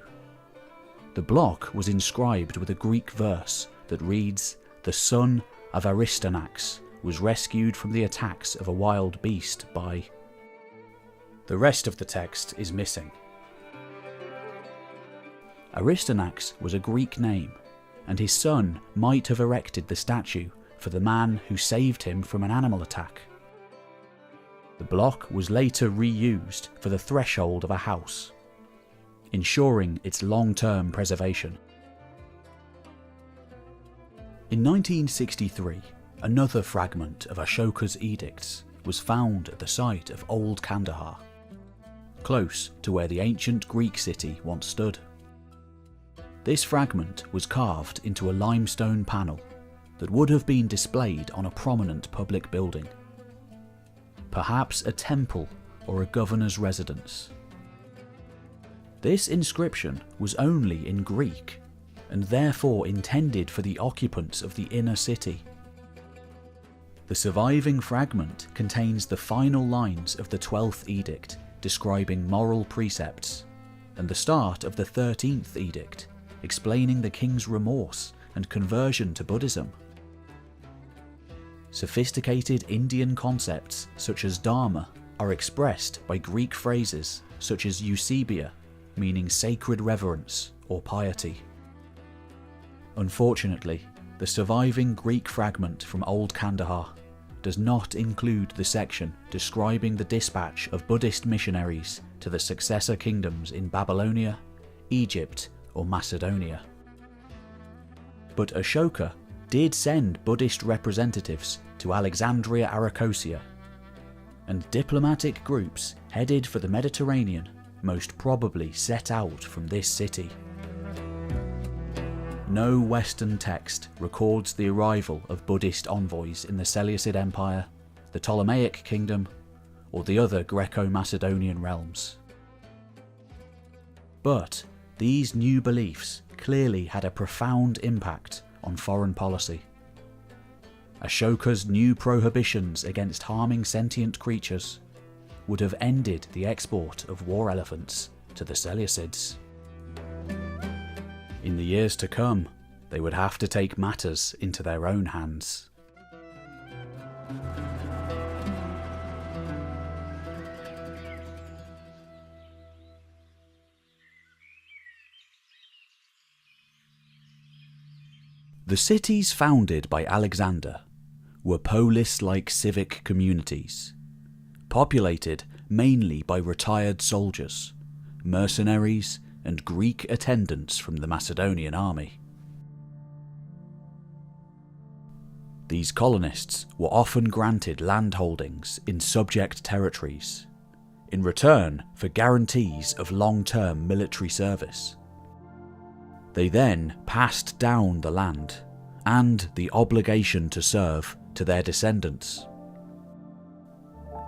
The block was inscribed with a Greek verse that reads, "The son of Aristarchus was rescued from the attacks of a wild beast by..." The rest of the text is missing. Aristarchus was a Greek name, and his son might have erected the statue for the man who saved him from an animal attack. The block was later reused for the threshold of a house, ensuring its long-term preservation. In 1963, another fragment of Ashoka's edicts was found at the site of Old Kandahar, close to where the ancient Greek city once stood. This fragment was carved into a limestone panel that would have been displayed on a prominent public building, perhaps a temple or a governor's residence. This inscription was only in Greek, and therefore intended for the occupants of the inner city. The surviving fragment contains the final lines of the 12th edict describing moral precepts, and the start of the 13th edict explaining the king's remorse and conversion to Buddhism. Sophisticated Indian concepts such as dharma are expressed by Greek phrases such as eusebia, meaning sacred reverence or piety. Unfortunately, the surviving Greek fragment from Old Kandahar does not include the section describing the dispatch of Buddhist missionaries to the successor kingdoms in Babylonia, Egypt, or Macedonia. But Ashoka did send Buddhist representatives to Alexandria Arachosia, and diplomatic groups headed for the Mediterranean most probably set out from this city. No Western text records the arrival of Buddhist envoys in the Seleucid Empire, the Ptolemaic Kingdom, or the other Greco-Macedonian realms. But these new beliefs clearly had a profound impact on foreign policy. Ashoka's new prohibitions against harming sentient creatures would have ended the export of war elephants to the Seleucids. In the years to come, they would have to take matters into their own hands. The cities founded by Alexander were polis-like civic communities, populated mainly by retired soldiers, mercenaries, and Greek attendants from the Macedonian army. These colonists were often granted landholdings in subject territories, in return for guarantees of long-term military service. They then passed down the land and the obligation to serve to their descendants.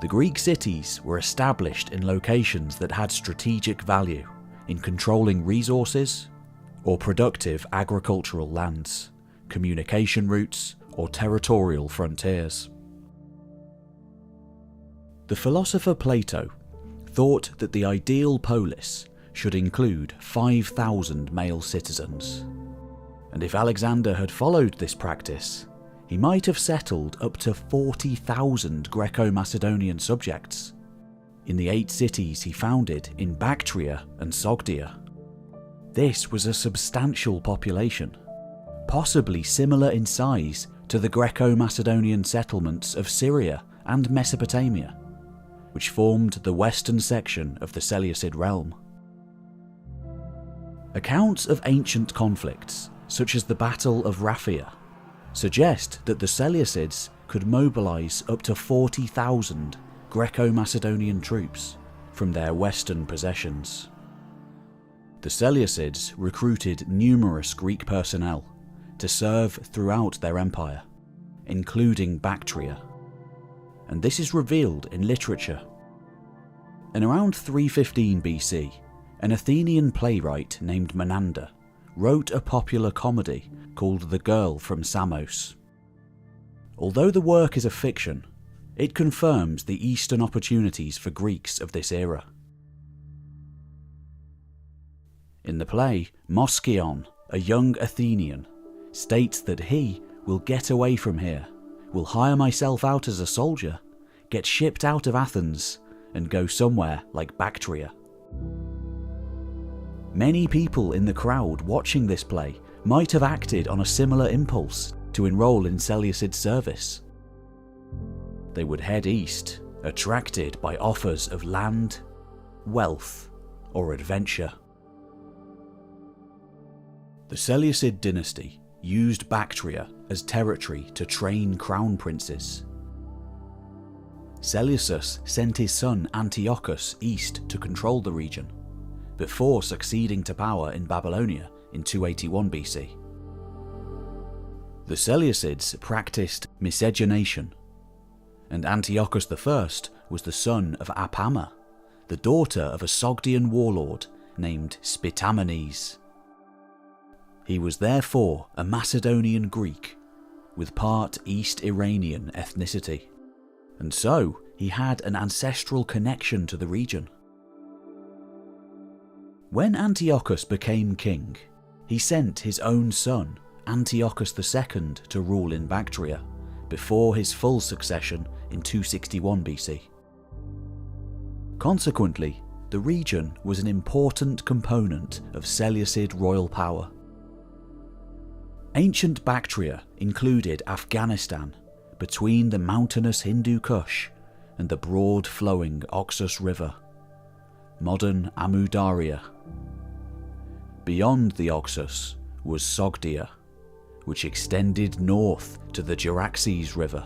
The Greek cities were established in locations that had strategic value in controlling resources or productive agricultural lands, communication routes, or territorial frontiers. The philosopher Plato thought that the ideal polis should include 5,000 male citizens, and if Alexander had followed this practice, he might have settled up to 40,000 Greco-Macedonian subjects in the 8 cities he founded in Bactria and Sogdia. This was a substantial population, possibly similar in size to the Greco-Macedonian settlements of Syria and Mesopotamia, which formed the western section of the Seleucid realm. Accounts of ancient conflicts, such as the Battle of Raphia, suggest that the Seleucids could mobilise up to 40,000 Greco-Macedonian troops from their western possessions. The Seleucids recruited numerous Greek personnel to serve throughout their empire, including Bactria, and this is revealed in literature. In around 315 BC, an Athenian playwright named Menander wrote a popular comedy called The Girl from Samos. Although the work is a fiction, it confirms the eastern opportunities for Greeks of this era. In the play, Moskion, a young Athenian, states that he will get away from here, will hire myself out as a soldier, get shipped out of Athens, and go somewhere like Bactria. Many people in the crowd watching this play might have acted on a similar impulse to enroll in Seleucid service. They would head east, attracted by offers of land, wealth, or adventure. The Seleucid dynasty used Bactria as territory to train crown princes. Seleucus sent his son Antiochus east to control the region, before succeeding to power in Babylonia in 281 BC. The Seleucids practiced miscegenation, and Antiochus I was the son of Apama, the daughter of a Sogdian warlord named Spitamenes. He was therefore a Macedonian Greek with part East Iranian ethnicity, and so he had an ancestral connection to the region. When Antiochus became king, he sent his own son, Antiochus II, to rule in Bactria, before his full succession in 261 BC. Consequently, the region was an important component of Seleucid royal power. Ancient Bactria included Afghanistan, between the mountainous Hindu Kush and the broad-flowing Oxus River, modern Amu Darya. Beyond the Oxus was Sogdia, which extended north to the Jaraxes River.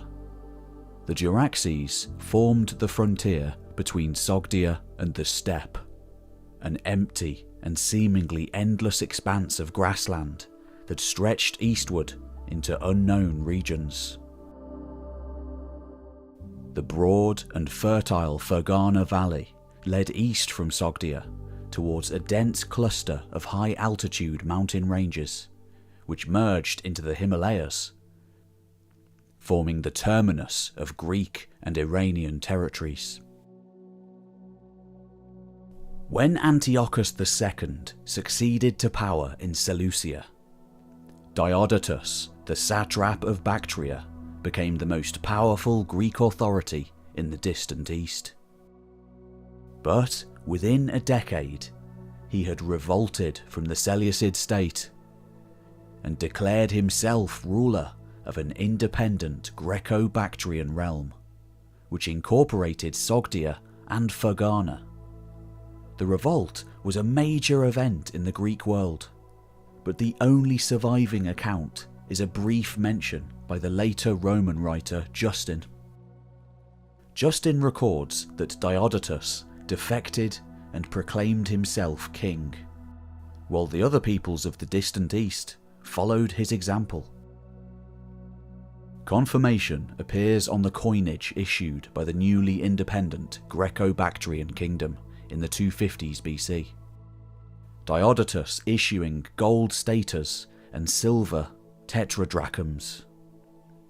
The Jaraxes formed the frontier between Sogdia and the steppe, an empty and seemingly endless expanse of grassland that stretched eastward into unknown regions. The broad and fertile Fergana Valley led east from Sogdia towards a dense cluster of high-altitude mountain ranges, which merged into the Himalayas, forming the terminus of Greek and Iranian territories. When Antiochus II succeeded to power in Seleucia, Diodotus, the satrap of Bactria, became the most powerful Greek authority in the distant east. But within a decade, he had revolted from the Seleucid state and declared himself ruler of an independent Greco-Bactrian realm, which incorporated Sogdia and Fergana. The revolt was a major event in the Greek world, but the only surviving account is a brief mention by the later Roman writer Justin. Justin records that Diodotus defected and proclaimed himself king, while the other peoples of the distant east followed his example. Confirmation appears on the coinage issued by the newly independent Greco-Bactrian kingdom in the 250s BC. Diodotus issuing gold statas and silver tetradrachms,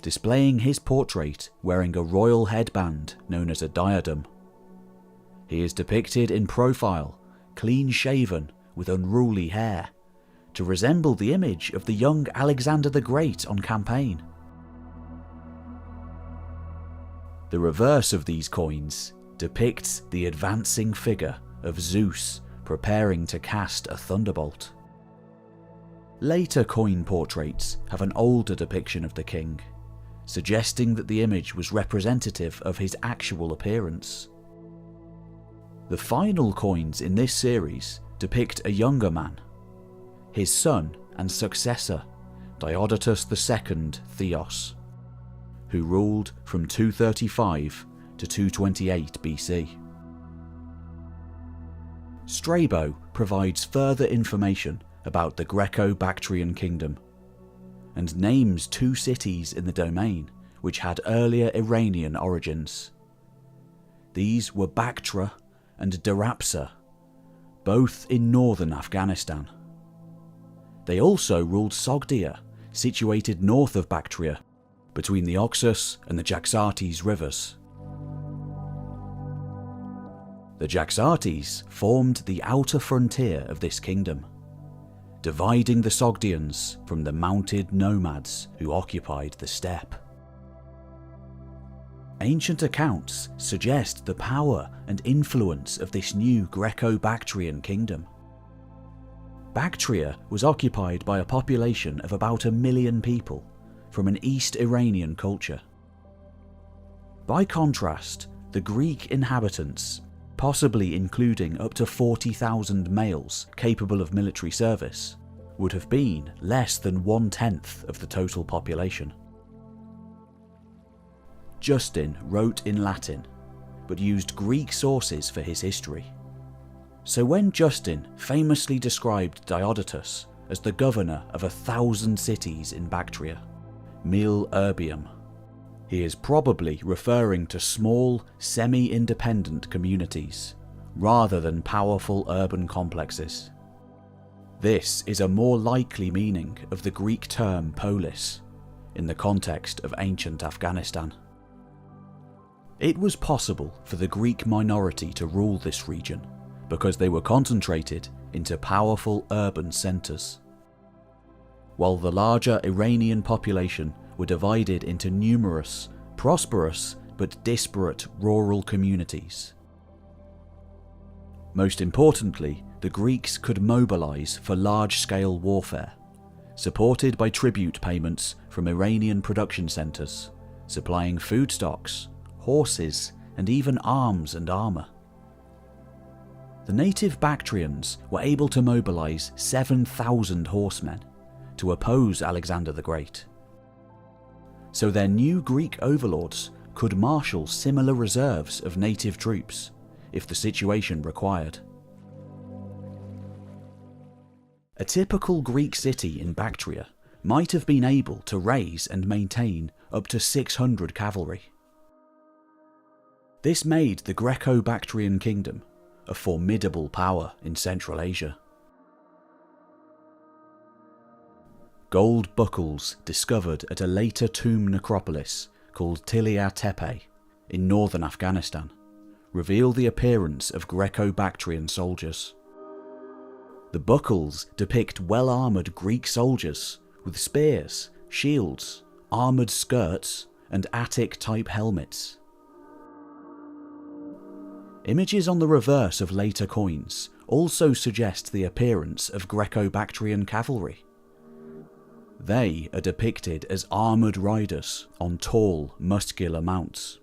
displaying his portrait wearing a royal headband known as a diadem. He is depicted in profile, clean-shaven with unruly hair, to resemble the image of the young Alexander the Great on campaign. The reverse of these coins depicts the advancing figure of Zeus preparing to cast a thunderbolt. Later coin portraits have an older depiction of the king, suggesting that the image was representative of his actual appearance. The final coins in this series depict a younger man, his son and successor, Diodotus II Theos, who ruled from 235 to 228 BC. Strabo provides further information about the Greco-Bactrian kingdom, and names two cities in the domain which had earlier Iranian origins. These were Bactra and Darapsa, both in northern Afghanistan. They also ruled Sogdia, situated north of Bactria, between the Oxus and the Jaxartes rivers. The Jaxartes formed the outer frontier of this kingdom, dividing the Sogdians from the mounted nomads who occupied the steppe. Ancient accounts suggest the power and influence of this new Greco-Bactrian kingdom. Bactria was occupied by a population of about 1 million people from an East Iranian culture. By contrast, the Greek inhabitants, possibly including up to 40,000 males capable of military service, would have been less than 1/10 of the total population. Justin wrote in Latin, but used Greek sources for his history. So when Justin famously described Diodotus as the governor of 1,000 cities in Bactria, mil urbium, he is probably referring to small, semi-independent communities, rather than powerful urban complexes. This is a more likely meaning of the Greek term polis, in the context of ancient Afghanistan. It was possible for the Greek minority to rule this region because they were concentrated into powerful urban centres, while the larger Iranian population were divided into numerous, prosperous but disparate rural communities. Most importantly, the Greeks could mobilise for large-scale warfare, supported by tribute payments from Iranian production centres, supplying food stocks, horses, and even arms and armour. The native Bactrians were able to mobilise 7,000 horsemen to oppose Alexander the Great. So their new Greek overlords could marshal similar reserves of native troops if the situation required. A typical Greek city in Bactria might have been able to raise and maintain up to 600 cavalry. This made the Greco-Bactrian kingdom a formidable power in Central Asia. Gold buckles discovered at a later tomb necropolis called Tillya Tepe in northern Afghanistan reveal the appearance of Greco-Bactrian soldiers. The buckles depict well-armoured Greek soldiers with spears, shields, armoured skirts, and Attic-type helmets. Images on the reverse of later coins also suggest the appearance of Greco-Bactrian cavalry. They are depicted as armoured riders on tall, muscular mounts.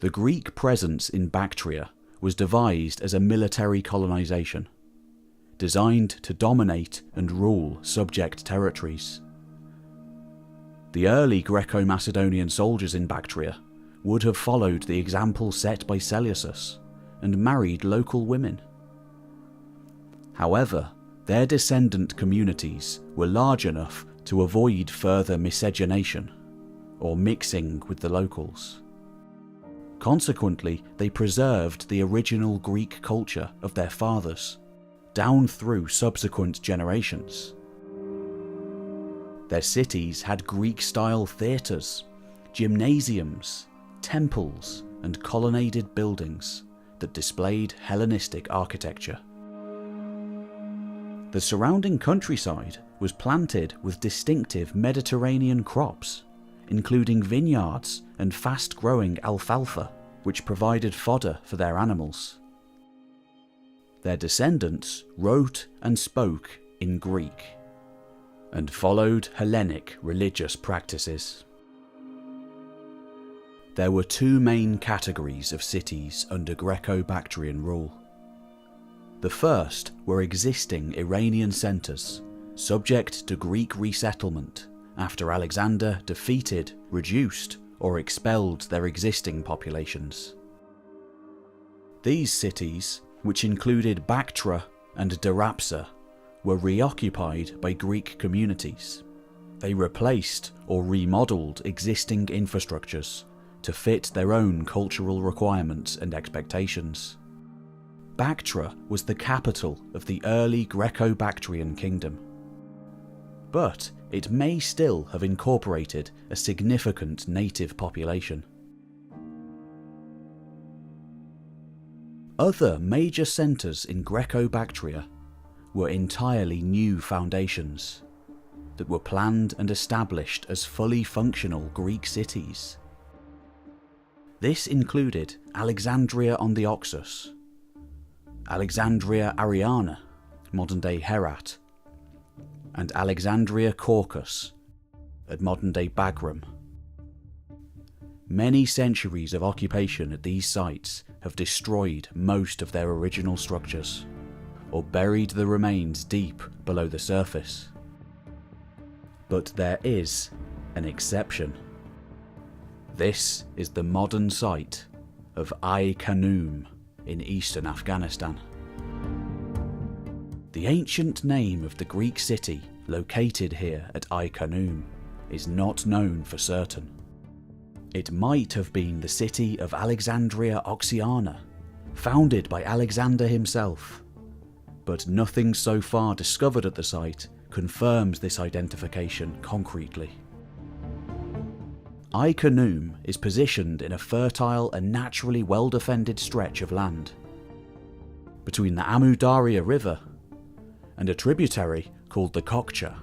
The Greek presence in Bactria was devised as a military colonisation, designed to dominate and rule subject territories. The early Greco-Macedonian soldiers in Bactria would have followed the example set by Seleucus and married local women. However, their descendant communities were large enough to avoid further miscegenation, or mixing with the locals. Consequently, they preserved the original Greek culture of their fathers, down through subsequent generations. Their cities had Greek-style theatres, gymnasiums, temples, and colonnaded buildings that displayed Hellenistic architecture. The surrounding countryside was planted with distinctive Mediterranean crops, including vineyards and fast-growing alfalfa, which provided fodder for their animals. Their descendants wrote and spoke in Greek, and followed Hellenic religious practices. There were two main categories of cities under Greco-Bactrian rule. The first were existing Iranian centres, subject to Greek resettlement after Alexander defeated, reduced, or expelled their existing populations. These cities, which included Bactra and Darapsa, were reoccupied by Greek communities. They replaced or remodelled existing infrastructures to fit their own cultural requirements and expectations. Bactra was the capital of the early Greco-Bactrian kingdom, but it may still have incorporated a significant native population. Other major centres in Greco-Bactria were entirely new foundations that were planned and established as fully functional Greek cities. This included Alexandria on the Oxus, Alexandria Ariana, modern-day Herat, and Alexandria Caucasus, at modern-day Bagram. Many centuries of occupation at these sites have destroyed most of their original structures, or buried the remains deep below the surface. But there is an exception. This is the modern site of Ai-Khanum in eastern Afghanistan. The ancient name of the Greek city located here at Ai-Khanum is not known for certain. It might have been the city of Alexandria Oxiana, founded by Alexander himself, but nothing so far discovered at the site confirms this identification concretely. Ai-Khanum is positioned in a fertile and naturally well-defended stretch of land between the Amu Darya River and a tributary called the Kokcha.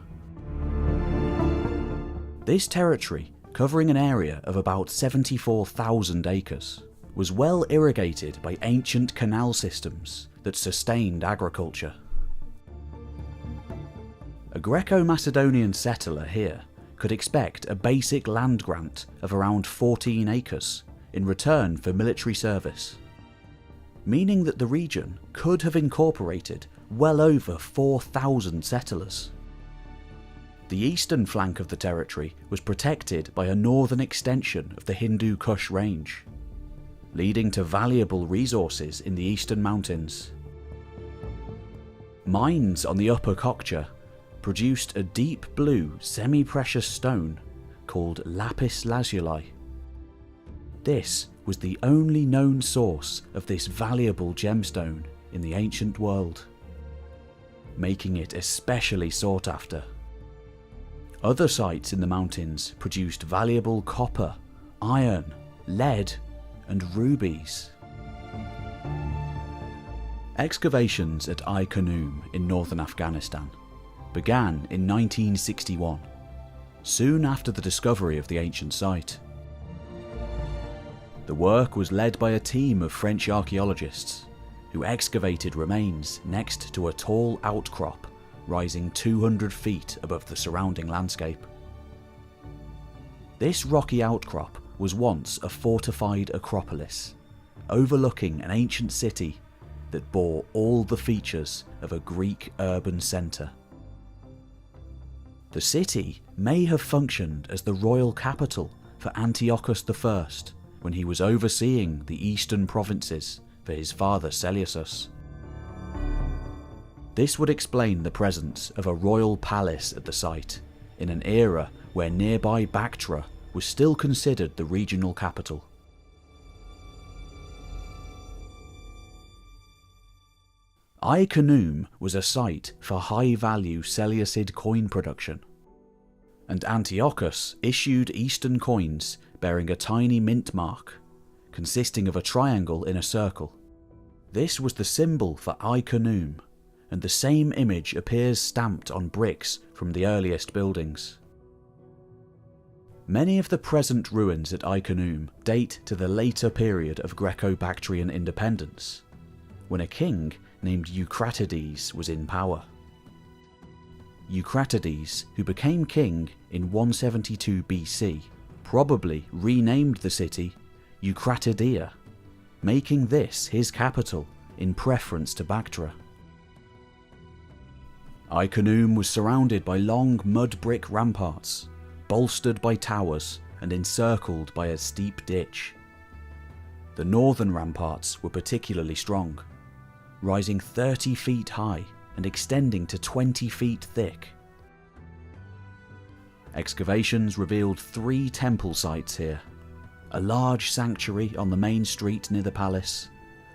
This territory, covering an area of about 74,000 acres, was well irrigated by ancient canal systems that sustained agriculture. A Greco-Macedonian settler here could expect a basic land grant of around 14 acres in return for military service, meaning that the region could have incorporated well over 4,000 settlers. The eastern flank of the territory was protected by a northern extension of the Hindu Kush range, leading to valuable resources in the eastern mountains. Mines on the upper Kokcha produced a deep blue semi-precious stone called lapis lazuli. This was the only known source of this valuable gemstone in the ancient world, making it especially sought after. Other sites in the mountains produced valuable copper, iron, lead, and rubies. Excavations at Ai-Khanoum in northern Afghanistan began in 1961, soon after the discovery of the ancient site. The work was led by a team of French archaeologists who excavated remains next to a tall outcrop rising 200 feet above the surrounding landscape. This rocky outcrop was once a fortified acropolis, overlooking an ancient city that bore all the features of a Greek urban centre. The city may have functioned as the royal capital for Antiochus I when he was overseeing the eastern provinces for his father Seleucus. This would explain the presence of a royal palace at the site in an era where nearby Bactria was still considered the regional capital. Ai-Khanoum was a site for high-value Seleucid coin production, and Antiochus issued Eastern coins bearing a tiny mint mark, consisting of a triangle in a circle. This was the symbol for Ai-Khanoum, and the same image appears stamped on bricks from the earliest buildings. Many of the present ruins at Ai-Khanoum date to the later period of Greco-Bactrian independence, when a king named Eucratides was in power. Eucratides, who became king in 172 BC, probably renamed the city Eucratidia, making this his capital in preference to Bactria. Ai-Khanoum was surrounded by long mud brick ramparts, bolstered by towers and encircled by a steep ditch. The northern ramparts were particularly strong, rising 30 feet high and extending to 20 feet thick. Excavations revealed 3 temple sites here: a large sanctuary on the main street near the palace,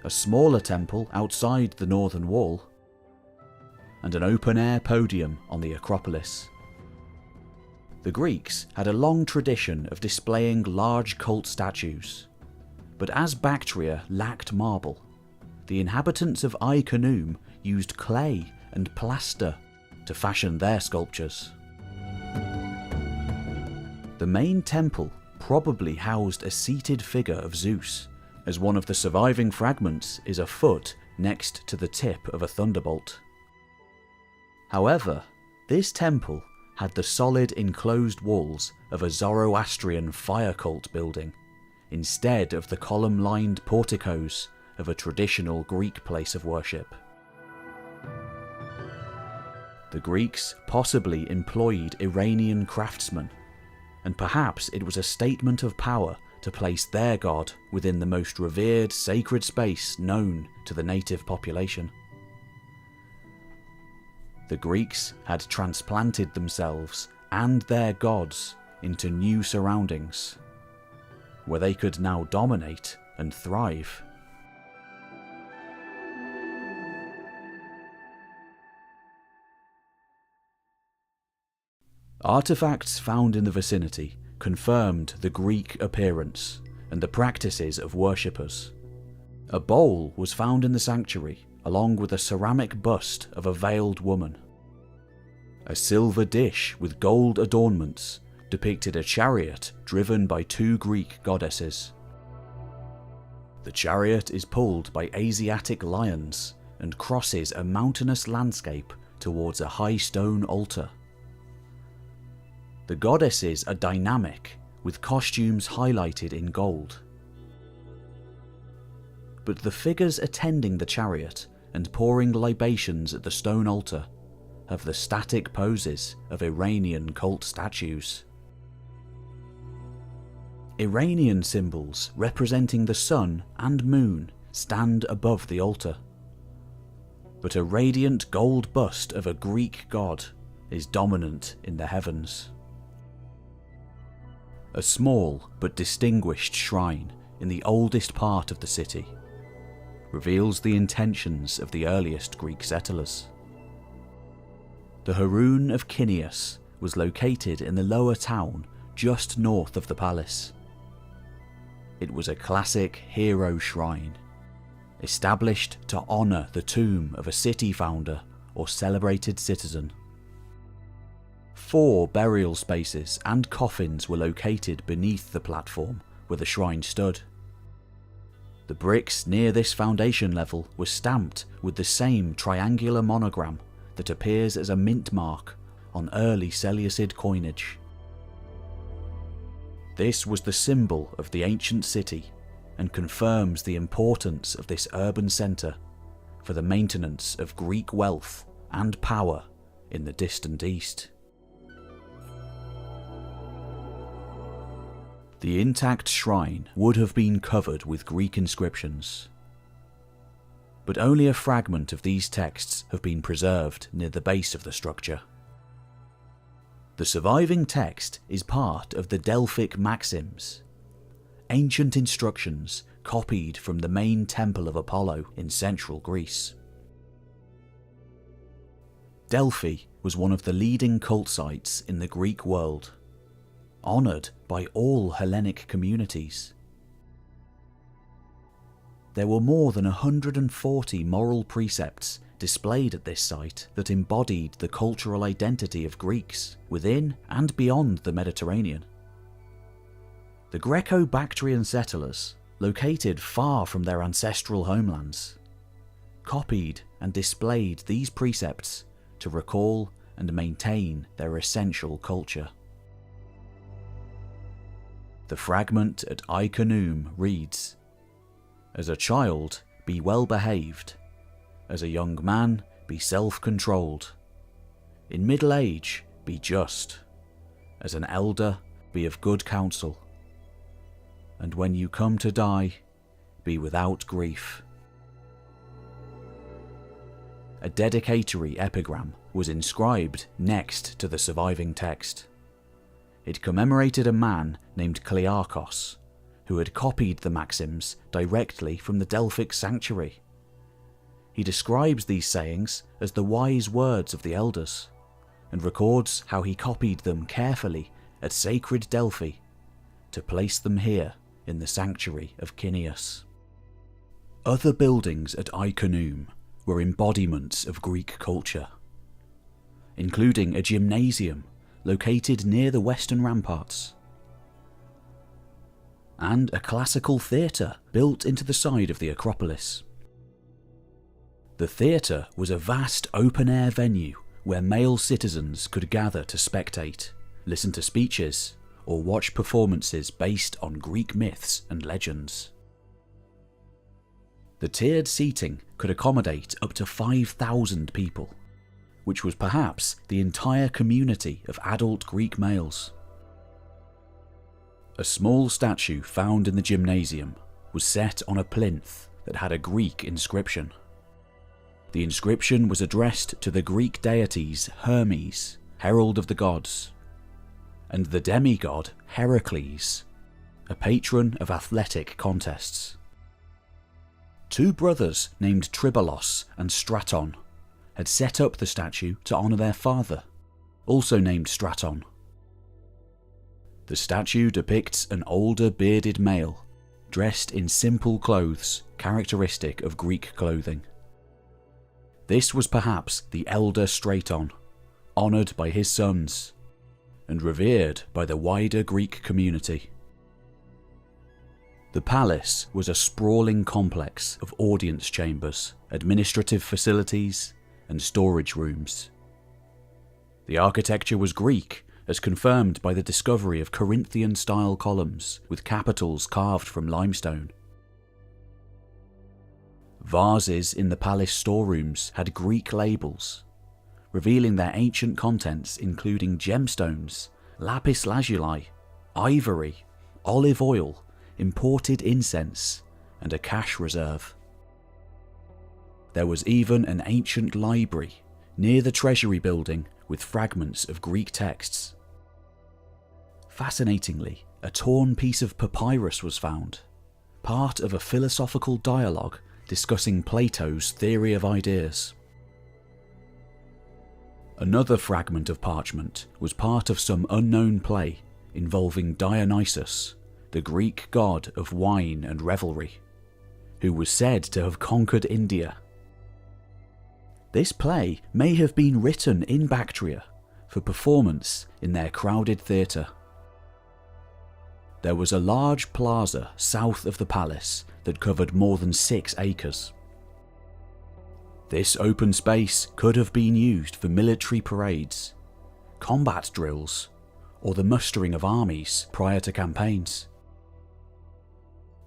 a smaller temple outside the northern wall, and an open-air podium on the Acropolis. The Greeks had a long tradition of displaying large cult statues, but as Bactria lacked marble, the inhabitants of Ai-Khanoum used clay and plaster to fashion their sculptures. The main temple probably housed a seated figure of Zeus, as one of the surviving fragments is a foot next to the tip of a thunderbolt. However, this temple had the solid enclosed walls of a Zoroastrian fire cult building, instead of the column-lined porticos of a traditional Greek place of worship. The Greeks possibly employed Iranian craftsmen, and perhaps it was a statement of power to place their god within the most revered sacred space known to the native population. The Greeks had transplanted themselves and their gods into new surroundings, where they could now dominate and thrive. Artifacts found in the vicinity confirmed the Greek appearance and the practices of worshippers. A bowl was found in the sanctuary, along with a ceramic bust of a veiled woman. A silver dish with gold adornments depicted a chariot driven by 2 Greek goddesses. The chariot is pulled by Asiatic lions and crosses a mountainous landscape towards a high stone altar. The goddesses are dynamic, with costumes highlighted in gold. But the figures attending the chariot and pouring libations at the stone altar have the static poses of Iranian cult statues. Iranian symbols representing the sun and moon stand above the altar, but a radiant gold bust of a Greek god is dominant in the heavens. A small but distinguished shrine in the oldest part of the city reveals the intentions of the earliest Greek settlers. The Heroon of Kineas was located in the lower town just north of the palace. It was a classic hero shrine, established to honour the tomb of a city founder or celebrated citizen. 4 burial spaces and coffins were located beneath the platform where the shrine stood. The bricks near this foundation level were stamped with the same triangular monogram that appears as a mint mark on early Seleucid coinage. This was the symbol of the ancient city and confirms the importance of this urban centre for the maintenance of Greek wealth and power in the distant east. The intact shrine would have been covered with Greek inscriptions, but only a fragment of these texts have been preserved near the base of the structure. The surviving text is part of the Delphic Maxims, ancient instructions copied from the main temple of Apollo in central Greece. Delphi was one of the leading cult sites in the Greek world, honoured by all Hellenic communities. There were more than 140 moral precepts displayed at this site that embodied the cultural identity of Greeks within and beyond the Mediterranean. The Greco-Bactrian settlers, located far from their ancestral homelands, copied and displayed these precepts to recall and maintain their essential culture. The fragment at Iconium reads, "As a child, be well behaved. As a young man, be self-controlled. In middle age, be just. As an elder, be of good counsel. And when you come to die, be without grief." A dedicatory epigram was inscribed next to the surviving text. It commemorated a man named Klearchos, who had copied the maxims directly from the Delphic sanctuary. He describes these sayings as the wise words of the elders, and records how he copied them carefully at sacred Delphi to place them here in the sanctuary of Kineas. Other buildings at Iconium were embodiments of Greek culture, including a gymnasium located near the western ramparts, and a classical theatre built into the side of the Acropolis. The theatre was a vast open-air venue where male citizens could gather to spectate, listen to speeches, or watch performances based on Greek myths and legends. The tiered seating could accommodate up to 5,000 people, which was perhaps the entire community of adult Greek males. A small statue found in the gymnasium was set on a plinth that had a Greek inscription. The inscription was addressed to the Greek deities Hermes, herald of the gods, and the demigod Heracles, a patron of athletic contests. 2 brothers named Tribolos and Straton had set up the statue to honour their father, also named Straton. The statue depicts an older bearded male, dressed in simple clothes characteristic of Greek clothing. This was perhaps the elder Straton, honoured by his sons, and revered by the wider Greek community. The palace was a sprawling complex of audience chambers, administrative facilities, and storage rooms. The architecture was Greek, as confirmed by the discovery of Corinthian-style columns with capitals carved from limestone. Vases in the palace storerooms had Greek labels, revealing their ancient contents including gemstones, lapis lazuli, ivory, olive oil, imported incense, and a cash reserve. There was even an ancient library near the treasury building with fragments of Greek texts. Fascinatingly, a torn piece of papyrus was found, part of a philosophical dialogue discussing Plato's theory of ideas. Another fragment of parchment was part of some unknown play involving Dionysus, the Greek god of wine and revelry, who was said to have conquered India. This play may have been written in Bactria for performance in their crowded theatre. There was a large plaza south of the palace that covered more than 6 acres. This open space could have been used for military parades, combat drills, or the mustering of armies prior to campaigns.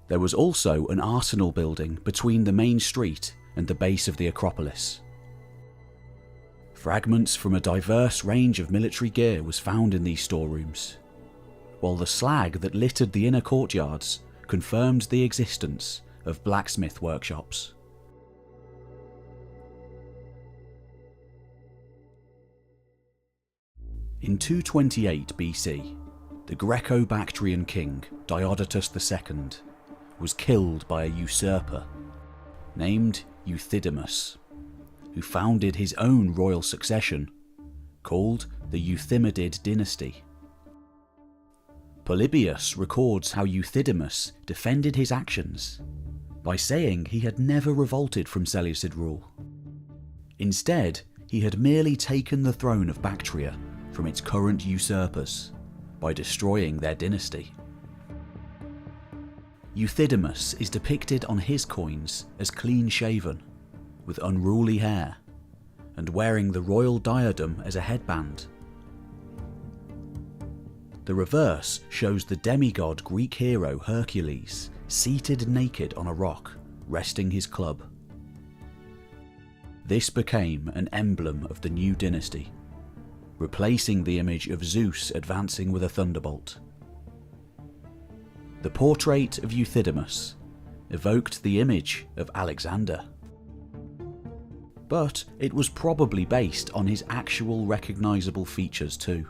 There was also an arsenal building between the main street and the base of the Acropolis. Fragments from a diverse range of military gear was found in these storerooms, while the slag that littered the inner courtyards confirmed the existence of blacksmith workshops. In 228 BC, the Greco-Bactrian king Diodotus II was killed by a usurper named Euthydemus, who founded his own royal succession, called the Euthymenid dynasty. Polybius records how Euthydemus defended his actions by saying he had never revolted from Seleucid rule. Instead, he had merely taken the throne of Bactria from its current usurpers by destroying their dynasty. Euthydemus is depicted on his coins as clean-shaven, with unruly hair, and wearing the royal diadem as a headband. The reverse shows the demigod Greek hero Hercules seated naked on a rock, resting his club. This became an emblem of the new dynasty, replacing the image of Zeus advancing with a thunderbolt. The portrait of Euthydemus evoked the image of Alexander, but it was probably based on his actual recognisable features too.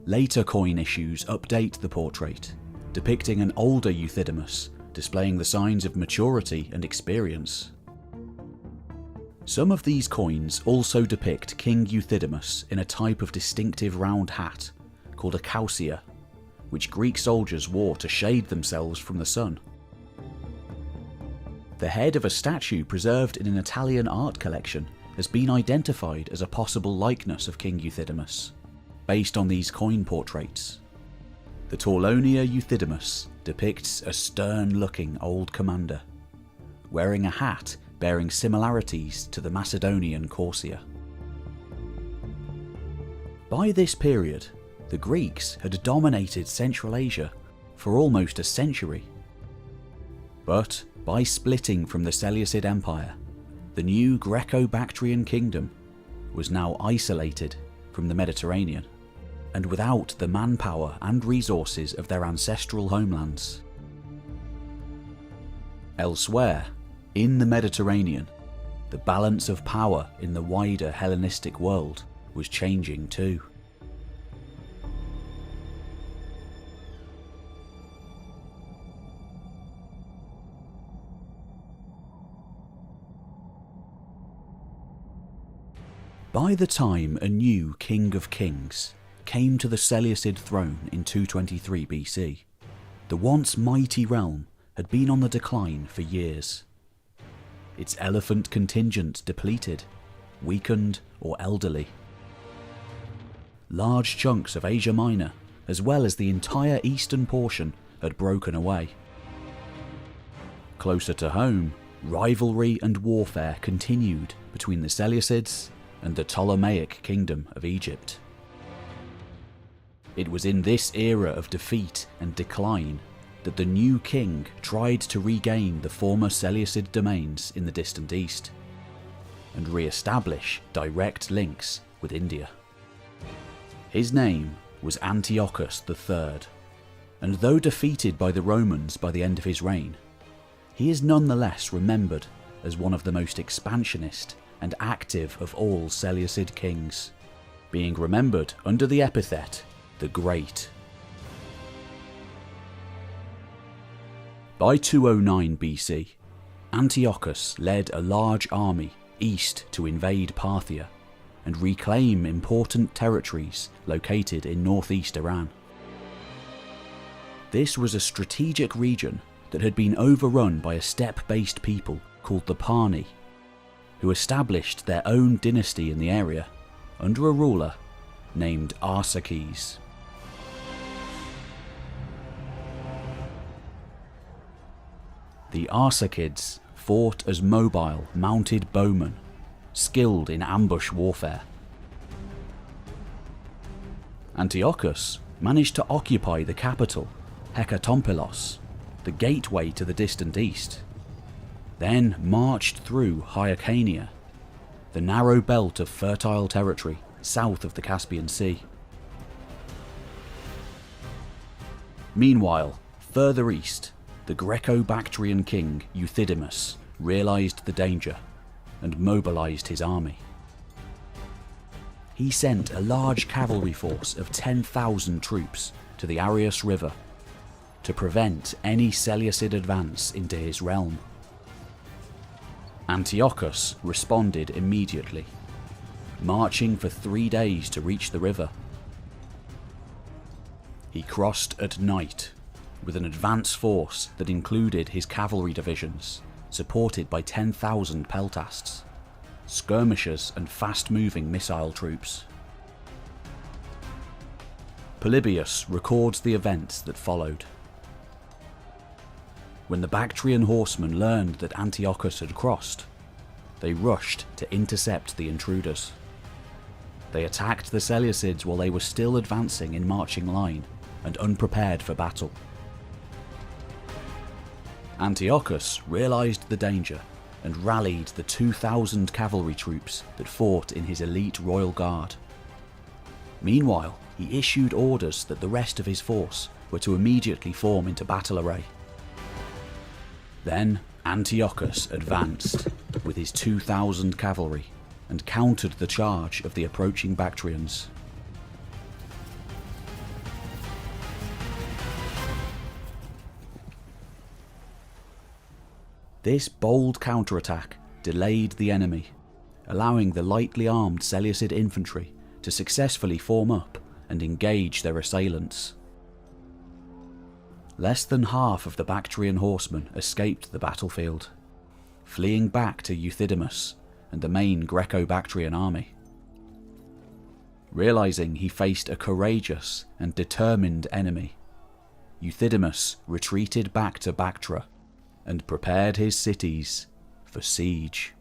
Later coin issues update the portrait, depicting an older Euthydemus displaying the signs of maturity and experience. Some of these coins also depict King Euthydemus in a type of distinctive round hat called a kausia, which Greek soldiers wore to shade themselves from the sun. The head of a statue preserved in an Italian art collection has been identified as a possible likeness of King Euthydemus, based on these coin portraits. The Torlonia Euthydemus depicts a stern-looking old commander, wearing a hat bearing similarities to the Macedonian corsia. By this period, the Greeks had dominated Central Asia for almost a century. But by splitting from the Seleucid Empire, the new Greco-Bactrian kingdom was now isolated from the Mediterranean, and without the manpower and resources of their ancestral homelands. Elsewhere, in the Mediterranean, the balance of power in the wider Hellenistic world was changing too. By the time a new King of Kings came to the Seleucid throne in 223 BC, the once mighty realm had been on the decline for years. Its elephant contingent depleted, weakened or elderly. Large chunks of Asia Minor, as well as the entire eastern portion, had broken away. Closer to home, rivalry and warfare continued between the Seleucids and the Ptolemaic kingdom of Egypt. It was in this era of defeat and decline that the new king tried to regain the former Seleucid domains in the distant east, and re-establish direct links with India. His name was Antiochus III, and though defeated by the Romans by the end of his reign, he is nonetheless remembered as one of the most expansionist and active of all Seleucid kings, being remembered under the epithet the Great. By 209 BC, Antiochus led a large army east to invade Parthia and reclaim important territories located in northeast Iran. This was a strategic region that had been overrun by a steppe-based people called the Purani, who established their own dynasty in the area under a ruler named Arsaces. The Arsacids fought as mobile, mounted bowmen, skilled in ambush warfare. Antiochus managed to occupy the capital, Hekatompelos, the gateway to the distant east, then marched through Hyrcania, the narrow belt of fertile territory south of the Caspian Sea. Meanwhile, further east, the Greco-Bactrian king Euthydemus realised the danger and mobilised his army. He sent a large cavalry force of 10,000 troops to the Arius River to prevent any Seleucid advance into his realm. Antiochus responded immediately, marching for 3 days to reach the river. He crossed at night with an advance force that included his cavalry divisions, supported by 10,000 peltasts, skirmishers and fast-moving missile troops. Polybius records the events that followed. When the Bactrian horsemen learned that Antiochus had crossed, they rushed to intercept the intruders. They attacked the Seleucids while they were still advancing in marching line and unprepared for battle. Antiochus realised the danger and rallied the 2,000 cavalry troops that fought in his elite royal guard. Meanwhile, he issued orders that the rest of his force were to immediately form into battle array. Then Antiochus advanced with his 2,000 cavalry and countered the charge of the approaching Bactrians. This bold counterattack delayed the enemy, allowing the lightly armed Seleucid infantry to successfully form up and engage their assailants. Less than half of the Bactrian horsemen escaped the battlefield, fleeing back to Euthydemus and the main Greco-Bactrian army. Realising he faced a courageous and determined enemy, Euthydemus retreated back to Bactra and prepared his cities for siege.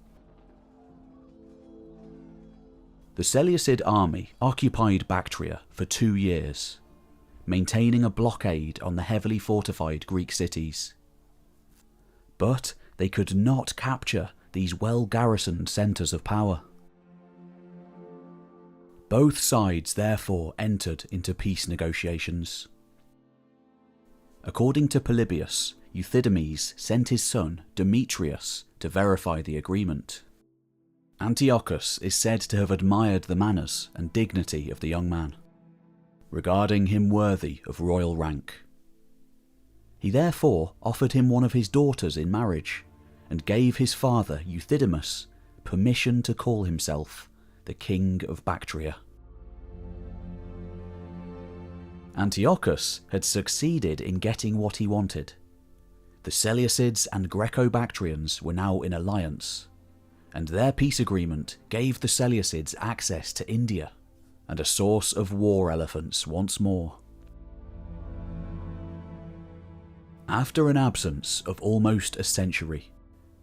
The Seleucid army occupied Bactria for 2 years, maintaining a blockade on the heavily fortified Greek cities. But they could not capture these well-garrisoned centres of power. Both sides therefore entered into peace negotiations. According to Polybius, Euthydemus sent his son Demetrius to verify the agreement. Antiochus is said to have admired the manners and dignity of the young man, regarding him worthy of royal rank. He therefore offered him one of his daughters in marriage and gave his father Euthydemus permission to call himself the king of Bactria. Antiochus had succeeded in getting what he wanted. The Seleucids and Greco-Bactrians were now in alliance, and their peace agreement gave the Seleucids access to India and a source of war elephants once more. After an absence of almost a century,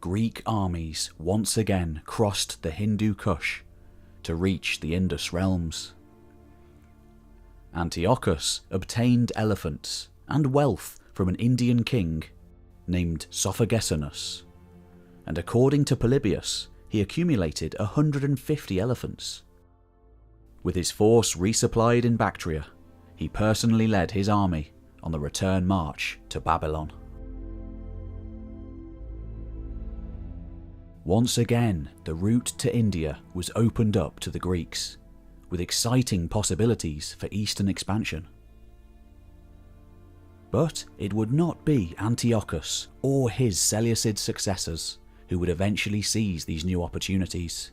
Greek armies once again crossed the Hindu Kush to reach the Indus realms. Antiochus obtained elephants and wealth from an Indian king named Sophagesonus, and according to Polybius, he accumulated 150 elephants. With his force resupplied in Bactria, he personally led his army on the return march to Babylon. Once again, the route to India was opened up to the Greeks, with exciting possibilities for eastern expansion. But it would not be Antiochus or his Seleucid successors who would eventually seize these new opportunities.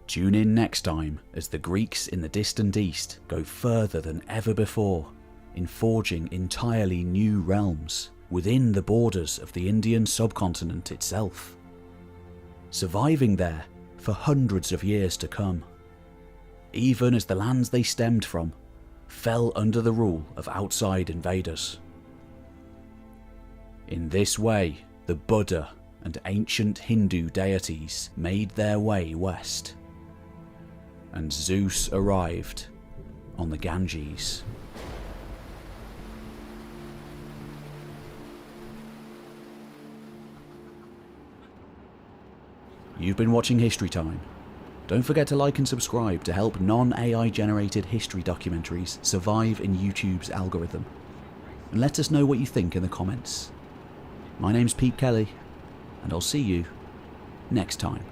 Tune in next time as the Greeks in the distant east go further than ever before in forging entirely new realms within the borders of the Indian subcontinent itself, surviving there for hundreds of years to come, even as the lands they stemmed from fell under the rule of outside invaders. In this way, the Buddha and ancient Hindu deities made their way west, and Zeus arrived on the Ganges. You've been watching History Time. Don't forget to like and subscribe to help non-AI generated history documentaries survive in YouTube's algorithm. And let us know what you think in the comments. My name's Pete Kelly, and I'll see you next time.